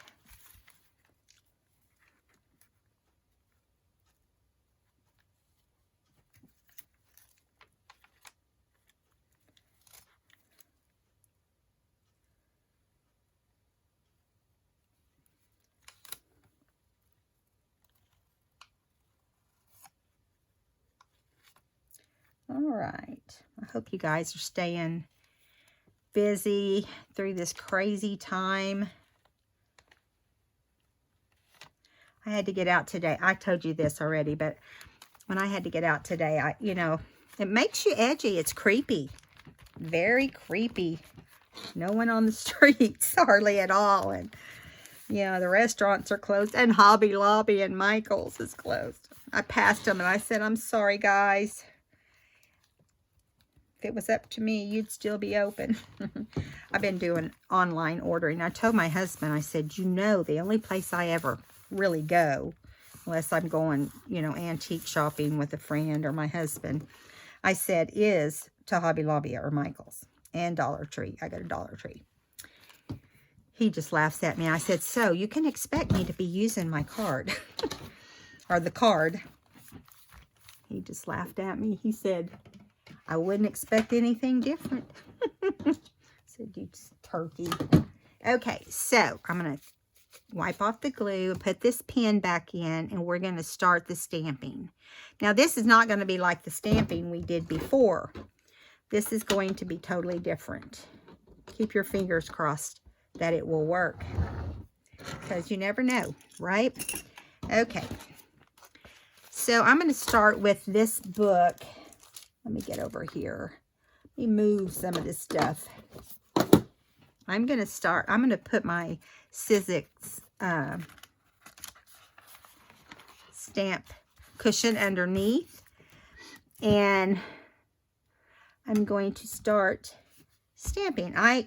[SPEAKER 1] All right, I hope you guys are staying busy through this crazy time. I had to get out today. I told you this already, but when I had to get out today, you know, it makes you edgy. It's creepy, very creepy. No one on the streets hardly at all, and yeah, the restaurants are closed, and Hobby Lobby and Michael's is closed. I passed them and I said, I'm sorry, guys. If it was up to me, you'd still be open. I've been doing online ordering. I told my husband, I said, you know, the only place I ever really go, unless I'm going, you know, antique shopping with a friend or my husband, I said, is to Hobby Lobby or Michael's and Dollar Tree. I go to Dollar Tree. He just laughs at me. I said, so you can expect me to be using my card or the card. He just laughed at me. He said, I wouldn't expect anything different. Said, you turkey. Okay, so I'm going to wipe off the glue, put this pen back in, and we're going to start the stamping. Now, this is not going to be like the stamping we did before. This is going to be totally different. Keep your fingers crossed that it will work, because you never know, right? Okay, so I'm going to start with this book. Let me get over here. Let me move some of this stuff. I'm going to put my Sizzix stamp cushion underneath. And I'm going to start stamping. I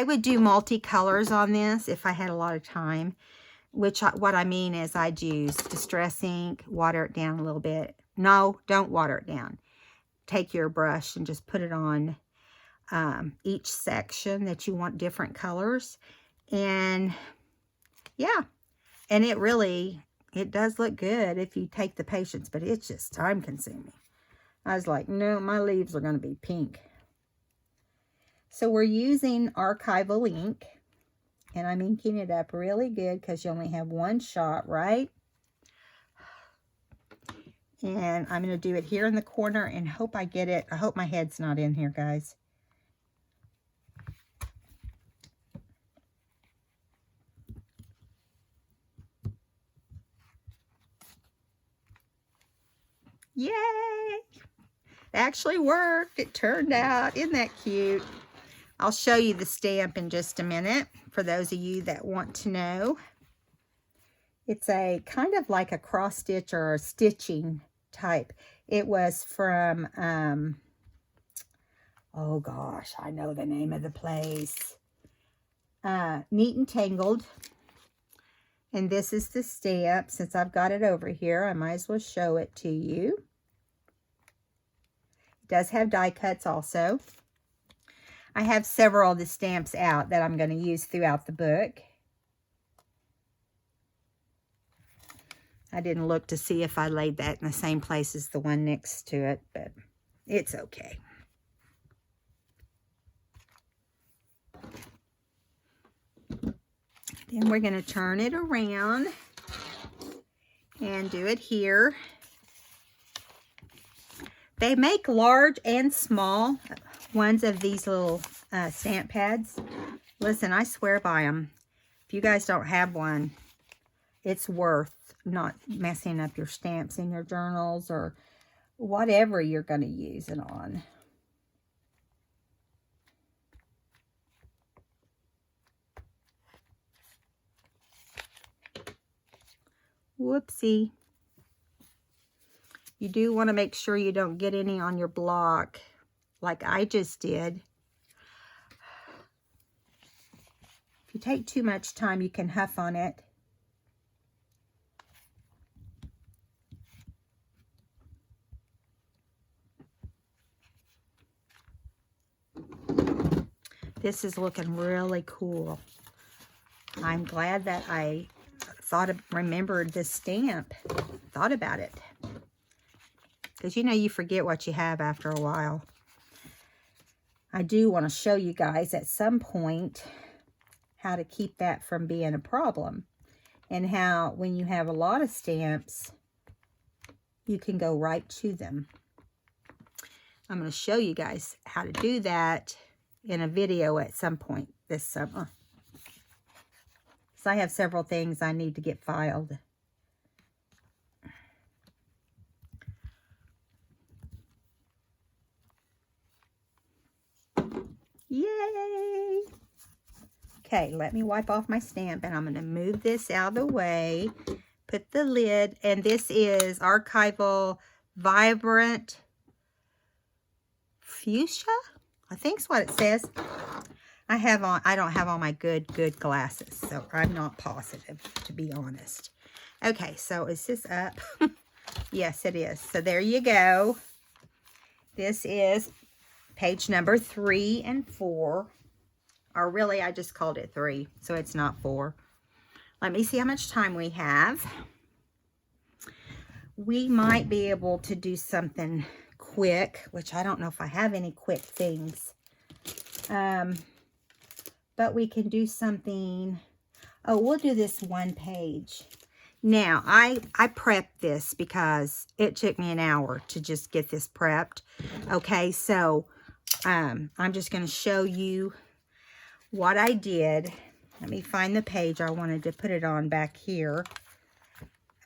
[SPEAKER 1] would do multicolors on this if I had a lot of time. What I mean is I'd use Distress ink, water it down a little bit. No, don't water it down. Take your brush and just put it on each section that you want different colors. And yeah, and it does look good if you take the patience, but it's just time consuming. I was like, no, my leaves are going to be pink. So we're using archival ink, and I'm inking it up really good because you only have one shot, right? And I'm going to do it here in the corner and hope I get it. I hope my head's not in here, guys. Yay! It actually worked. It turned out. Isn't that cute? I'll show you the stamp in just a minute for those of you that want to know. It's a kind of like a cross stitch or a stitching type. It was from, oh gosh, I know the name of the place. Neat and Tangled. And this is the stamp. Since I've got it over here, I might as well show it to you. It does have die cuts also. I have several of the stamps out that I'm going to use throughout the book. I didn't look to see if I laid that in the same place as the one next to it, but it's okay. Then we're going to turn it around and do it here. They make large and small ones of these little stamp pads. Listen, I swear by them. If you guys don't have one, it's worth not messing up your stamps in your journals or whatever you're going to use it on. Whoopsie. You do want to make sure you don't get any on your block like I just did. If you take too much time, you can huff on it. This is looking really cool. I'm glad that I remembered this stamp, thought about it. Because you know you forget what you have after a while. I do want to show you guys at some point how to keep that from being a problem. And how when you have a lot of stamps, you can go right to them. I'm going to show you guys how to do that in a video at some point this summer. So I have several things I need to get filed. Yay! Okay, let me wipe off my stamp and I'm going to move this out of the way. Put the lid, and this is Archival Vibrant Fuchsia, I think's what it says. I don't have on my good glasses, so I'm not positive, to be honest. Okay, so is this up? Yes, it is. So there you go. This is page number 3 and 4. Or really, I just called it 3, so it's not 4. Let me see how much time we have. We might be able to do something quick, which I don't know if I have any quick things. But we can do something. Oh, we'll do this one page. Now, I prepped this because it took me an hour to just get this prepped. Okay, so I'm just going to show you what I did. Let me find the page I wanted to put it on back here.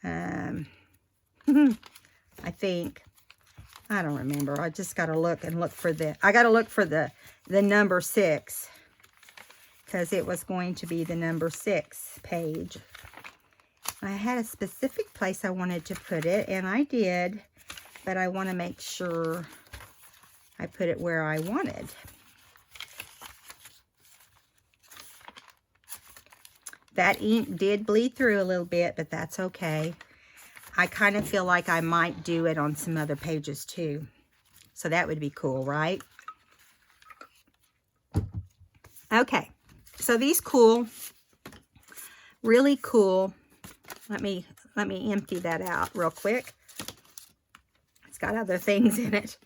[SPEAKER 1] I think, I don't remember. I just got to look for the number 6. Because it was going to be the number 6 page. I had a specific place I wanted to put it, and I did, but I want to make sure I put it where I wanted. That ink did bleed through a little bit, but that's okay. I kind of feel like I might do it on some other pages too. So that would be cool, right? Okay. So these cool, really cool. Let me empty that out real quick. It's got other things in it.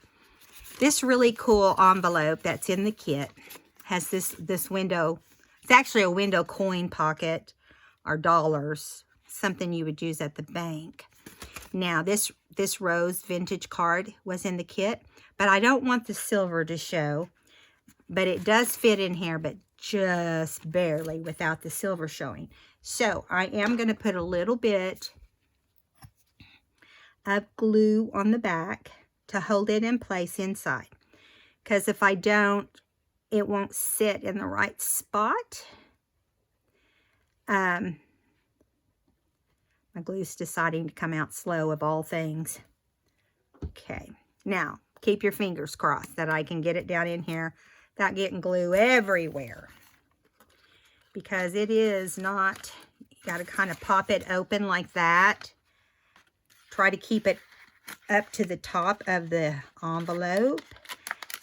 [SPEAKER 1] This really cool envelope that's in the kit has this window. It's actually a window coin pocket or dollars, something you would use at the bank. Now, this rose vintage card was in the kit, but I don't want the silver to show. But it does fit in here, but just barely without the silver showing. So I am going to put a little bit of glue on the back to hold it in place inside. Because if I don't, it won't sit in the right spot. My glue's deciding to come out slow of all things. Okay, now keep your fingers crossed that I can get it down in here without getting glue everywhere. Because it is not, you got to kind of pop it open like that. Try to keep it up to the top of the envelope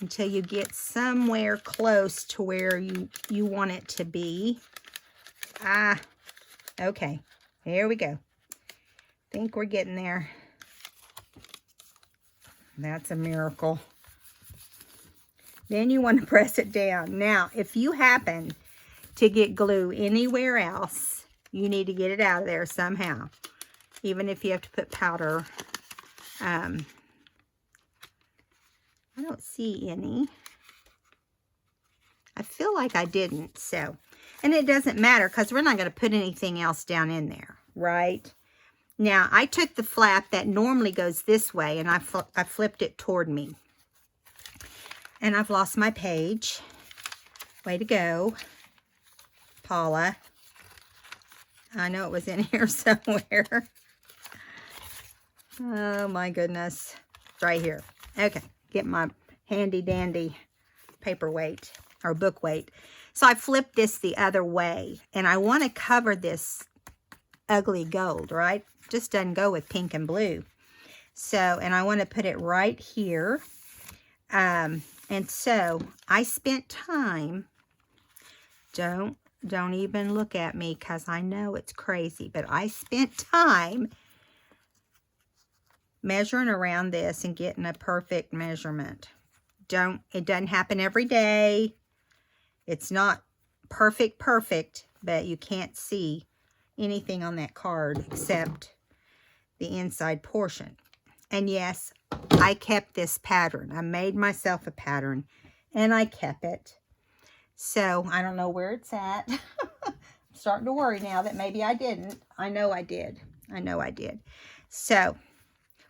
[SPEAKER 1] until you get somewhere close to where you want it to be. Okay, here we go. Think we're getting there. That's a miracle. Then you want to press it down. Now, if you happen to get glue anywhere else, you need to get it out of there somehow. Even if you have to put powder. I don't see any. I feel like I didn't, so. And it doesn't matter because we're not going to put anything else down in there, right? Now, I took the flap that normally goes this way, and I flipped it toward me. And I've lost my page. Way to go, Paula. I know it was in here somewhere. Oh, my goodness. It's right here. Okay, get my handy-dandy paperweight, or book weight. So I flipped this the other way, and I want to cover this ugly gold, right? Just doesn't go with pink and blue. So, and I want to put it right here. And so I spent time, don't even look at me because I know it's crazy, but I spent time measuring around this and getting a perfect measurement. It doesn't happen every day. It's not perfect, but you can't see anything on that card except the inside portion. And yes, I kept this pattern. I made myself a pattern and I kept it. So I don't know where it's at. I'm starting to worry now that maybe I didn't. I know I did. So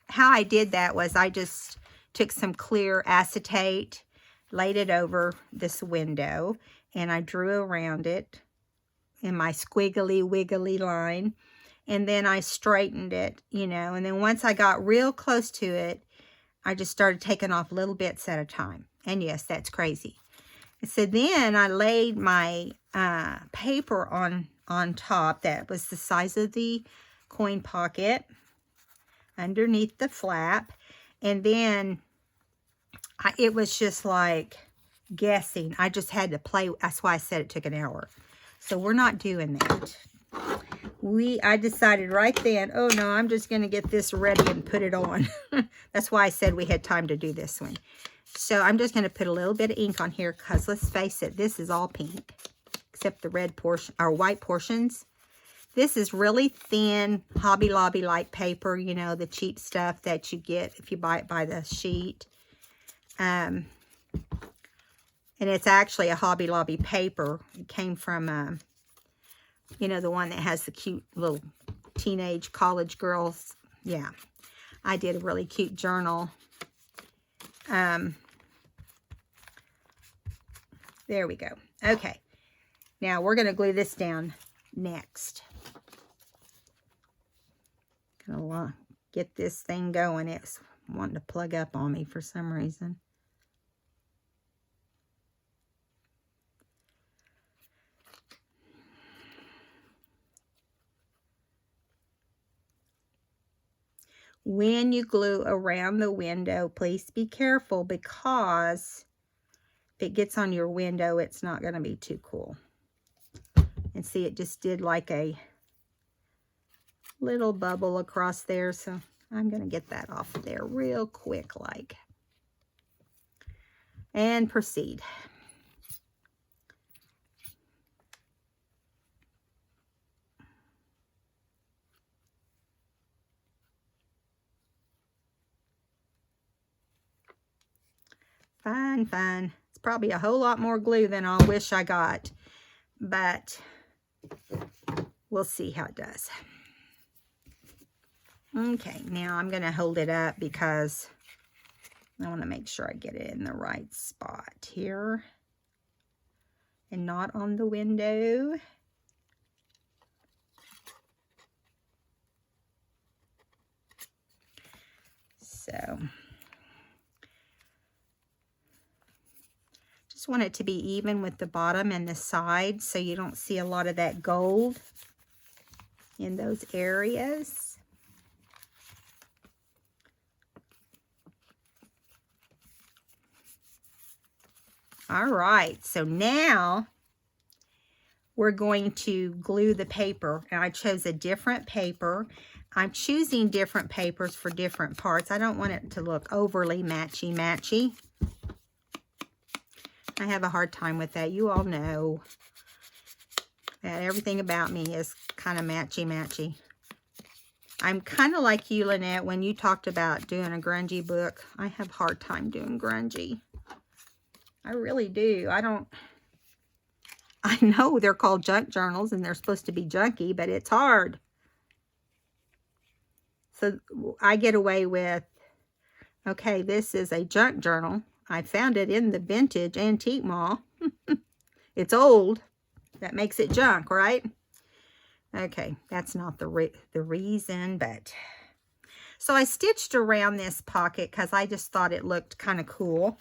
[SPEAKER 1] how I did that was I just took some clear acetate, laid it over this window, and I drew around it in my squiggly wiggly line. And then I straightened it, you know, and then once I got real close to it, I just started taking off little bits at a time. And yes, that's crazy. So then I laid my paper on top that was the size of the coin pocket underneath the flap. And then it was just like guessing. I just had to play. That's why I said it took an hour. So we're not doing that. I decided right then, oh no, I'm just going to get this ready and put it on. That's why I said we had time to do this one. So I'm just going to put a little bit of ink on here because let's face it, this is all pink except the red portion or white portions. This is really thin Hobby Lobby light paper, you know, the cheap stuff that you get if you buy it by the sheet. And it's actually a Hobby Lobby paper. It came from you know, the one that has the cute little teenage college girls. Yeah, I did a really cute journal. There we go. Okay, now we're going to glue this down next. Gonna get this thing going. It's wanting to plug up on me for some reason. When you glue around the window, please be careful because if it gets on your window, it's not going to be too cool. And see, it just did like a little bubble across there, so I'm going to get that off of there real quick like. And proceed. Fun, fun. It's probably a whole lot more glue than I wish I got, but we'll see how it does. Okay, now I'm going to hold it up because I want to make sure I get it in the right spot here and not on the window. So just want it to be even with the bottom and the sides so you don't see a lot of that gold in those areas. All right, so now we're going to glue the paper, and I chose a different paper. I'm choosing different papers for different parts. I don't want it to look overly matchy-matchy. I have a hard time with that. You all know that everything about me is kind of matchy-matchy. I'm kind of like you, Lynette, when you talked about doing a grungy book. I have a hard time doing grungy. I really do. I know they're called junk journals and they're supposed to be junky, but it's hard. So I get away with, okay, this is a junk journal. I found it in the vintage antique mall. It's old. That makes it junk, right? Okay, that's not the reason, but... So I stitched around this pocket because I just thought it looked kind of cool.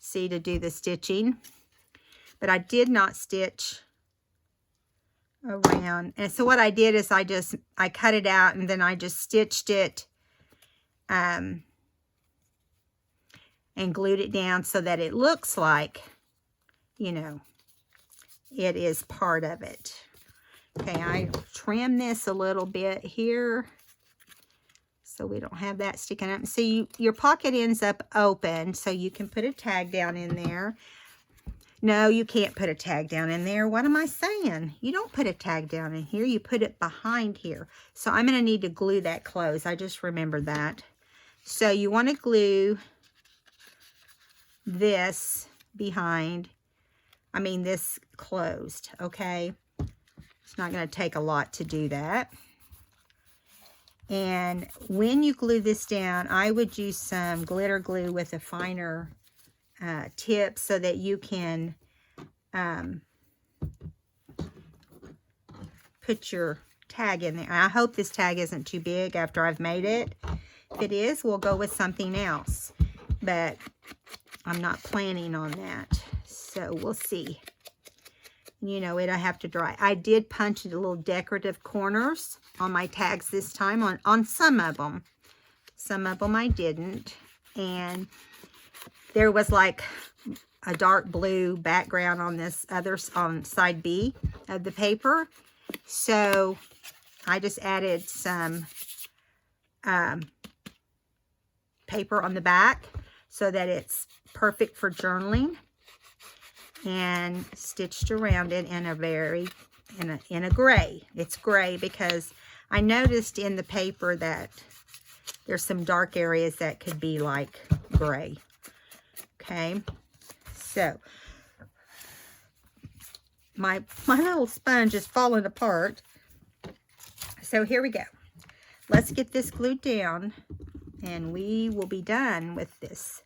[SPEAKER 1] See, to do the stitching. But I did not stitch around. And so what I did is I cut it out and then I just stitched it and glued it down so that it looks like, you know, it is part of it. Okay, I trim this a little bit here so we don't have that sticking up. See, your pocket ends up open, so you can put a tag down in there. No, you can't put a tag down in there. What am I saying? You don't put a tag down in here. You put it behind here. So I'm going to need to glue that closed. I just remembered that. So you want to glue this behind. I mean, this closed, okay? It's not going to take a lot to do that. And when you glue this down, I would use some glitter glue with a finer tip so that you can put your tag in there. I hope this tag isn't too big after I've made it. If it is, we'll go with something else. But I'm not planning on that. So we'll see. You know it, I have to dry. I did punch the little decorative corners on my tags this time, on some of them. Some of them I didn't. And there was like a dark blue background on this other, on side B of the paper. So I just added some paper on the back so that it's perfect for journaling. And stitched around it in a gray. It's gray because I noticed in the paper that there's some dark areas that could be like gray. Okay, so my little sponge is falling apart. So here we go. Let's get this glued down and we will be done with this.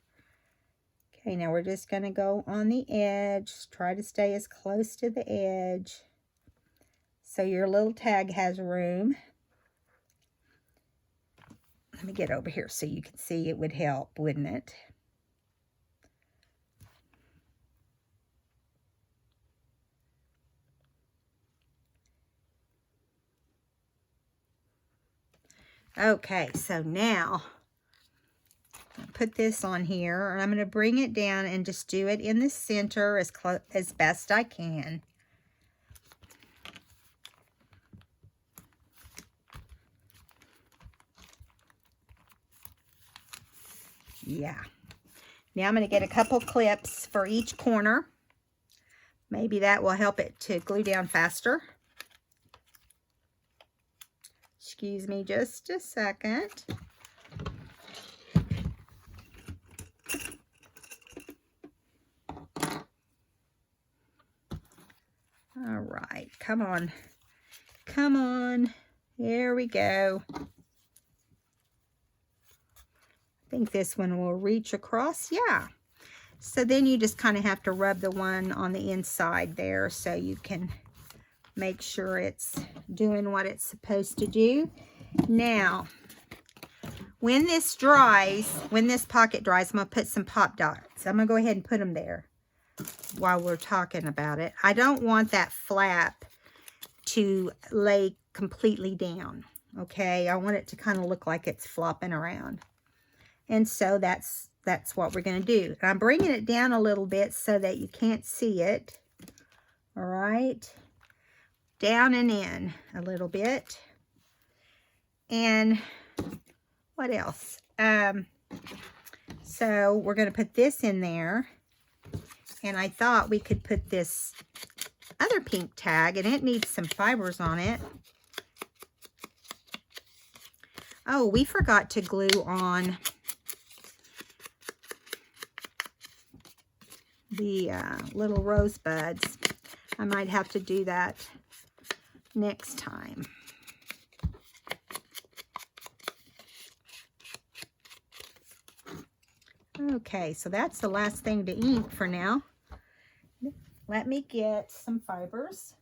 [SPEAKER 1] Okay, now we're just going to go on the edge. Try to stay as close to the edge so your little tag has room. Let me get over here so you can see. It would help, wouldn't it? Okay, so now put this on here, and I'm going to bring it down and just do it in the center as best I can. Yeah. Now I'm going to get a couple clips for each corner. Maybe that will help it to glue down faster. Excuse me just a second. All right, come on. Come on. There we go. I think this one will reach across. Yeah. So then you just kind of have to rub the one on the inside there so you can make sure it's doing what it's supposed to do. Now, when this dries, when this pocket dries, I'm going to put some pop dots. I'm going to go ahead and put them there while we're talking about it. I don't want that flap to lay completely down, okay? I want it to kind of look like it's flopping around. And so that's what we're going to do. I'm bringing it down a little bit so that you can't see it. All right. Down and in a little bit. And what else? So we're going to put this in there. And I thought we could put this other pink tag, and it needs some fibers on it. Oh, we forgot to glue on the little rosebuds. I might have to do that next time. Okay, so that's the last thing to ink for now. Let me get some fibers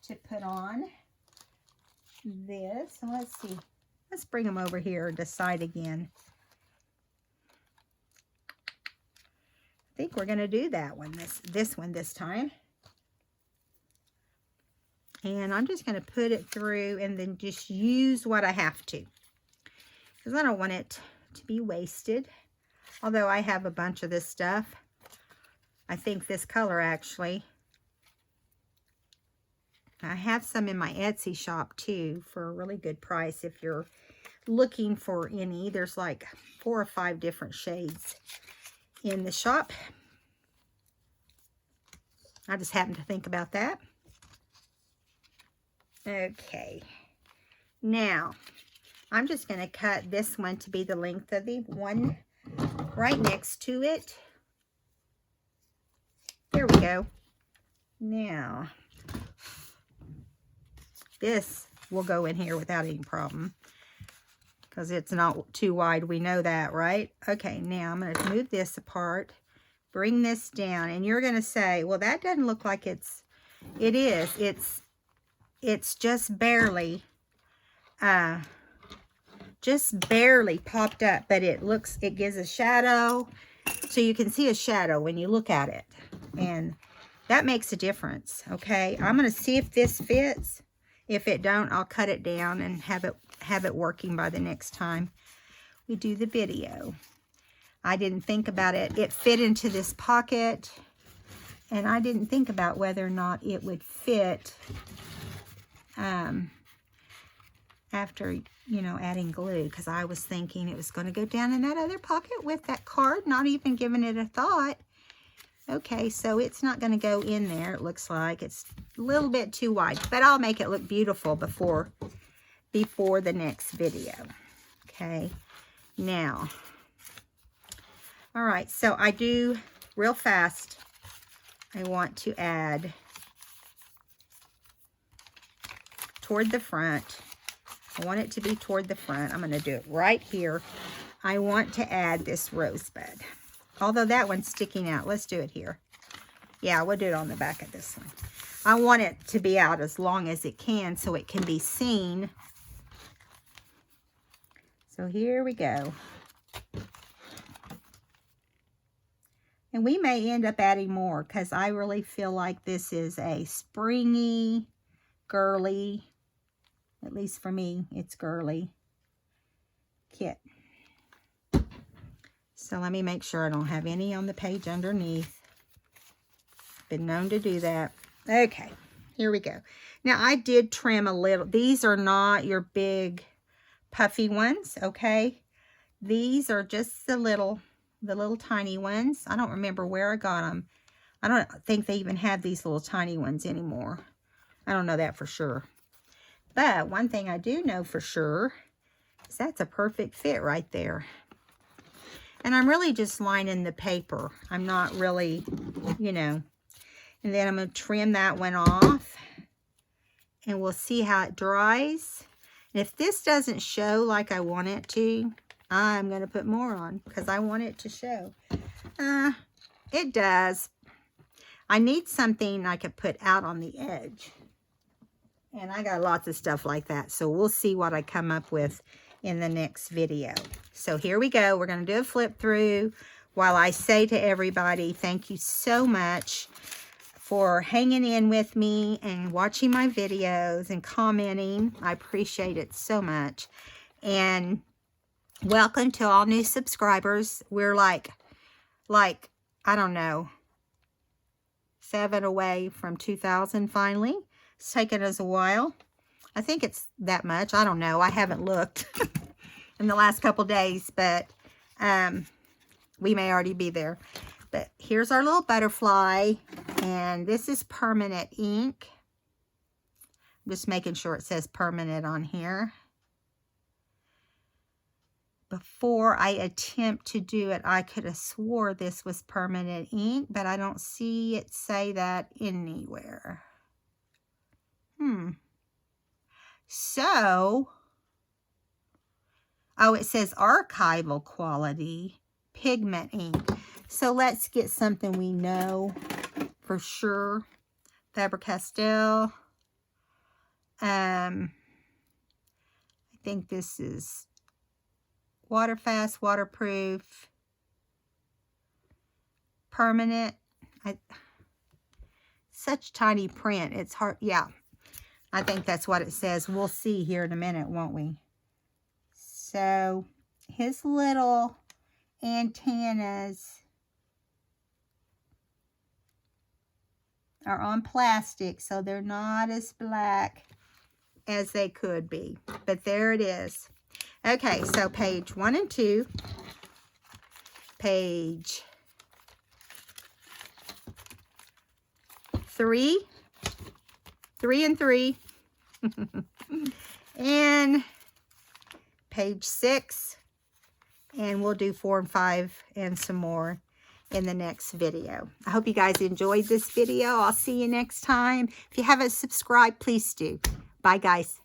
[SPEAKER 1] to put on this. So let's see. Let's bring them over here to side again. I think we're going to do that one, this one this time. And I'm just going to put it through and then just use what I have to, because I don't want it to be wasted. Although I have a bunch of this stuff. I think this color actually. I have some in my Etsy shop too for a really good price if you're looking for any. There's like 4 or 5 different shades in the shop. I just happened to think about that. Okay. Now, I'm just going to cut this one to be the length of the one right next to it. There we go. Now, this will go in here without any problem because it's not too wide. We know that, right? Okay, now I'm going to move this apart, bring this down, and you're going to say, well, that doesn't look like it is. It's just barely popped up, but it gives a shadow. So you can see a shadow when you look at it. And that makes a difference, okay? I'm going to see if this fits. If it don't, I'll cut it down and have it working by the next time we do the video. I didn't think about it. It fit into this pocket, and I didn't think about whether or not it would fit after, adding glue, because I was thinking it was going to go down in that other pocket with that card, not even giving it a thought. Okay, so it's not going to go in there. It looks like it's a little bit too wide, but I'll make it look beautiful before the next video. Okay, now, all right, so I do real fast. I want to add toward the front. I want it to be toward the front. I'm going to do it right here. I want to add this rosebud. Although that one's sticking out. Let's do it here. Yeah, we'll do it on the back of this one. I want it to be out as long as it can so it can be seen. So here we go. And we may end up adding more because I really feel like this is a springy, girly, at least for me, it's girly kit. So let me make sure I don't have any on the page underneath. Been known to do that. Okay, here we go. Now I did trim a little. These are not your big puffy ones, okay? These are just the little tiny ones. I don't remember where I got them. I don't think they even have these little tiny ones anymore. I don't know that for sure. But one thing I do know for sure is that's a perfect fit right there. And I'm really just lining the paper. I'm not really, And then I'm going to trim that one off. And we'll see how it dries. And if this doesn't show like I want it to, I'm going to put more on because I want it to show. It does. I need something I could put out on the edge. And I got lots of stuff like that. So we'll see what I come up with in the next video. So here we go. We're going to do a flip through while I say to everybody, thank you so much for hanging in with me and watching my videos and commenting. I appreciate it so much. And welcome to all new subscribers. We're like, I don't know, 7 away from 2,000 finally. It's taken us a while. I think it's that much. I don't know. I haven't looked in the last couple days, but we may already be there. But here's our little butterfly, and this is permanent ink. I'm just making sure it says permanent on here. Before I attempt to do it, I could have swore this was permanent ink, but I don't see it say that anywhere. So, oh, it says archival quality pigment ink. So let's get something we know for sure. Faber-Castell. I think this is water-fast, waterproof, permanent. Such tiny print. It's hard. Yeah, I think that's what it says. We'll see here in a minute, won't we? So his little antennas are on plastic, so they're not as black as they could be. But there it is. Okay, so page 1 and 2. Page 3. 3 and 3. And page 6. And we'll do 4 and 5 and some more in the next video. I hope you guys enjoyed this video. I'll see you next time. If you haven't subscribed, please do. Bye, guys.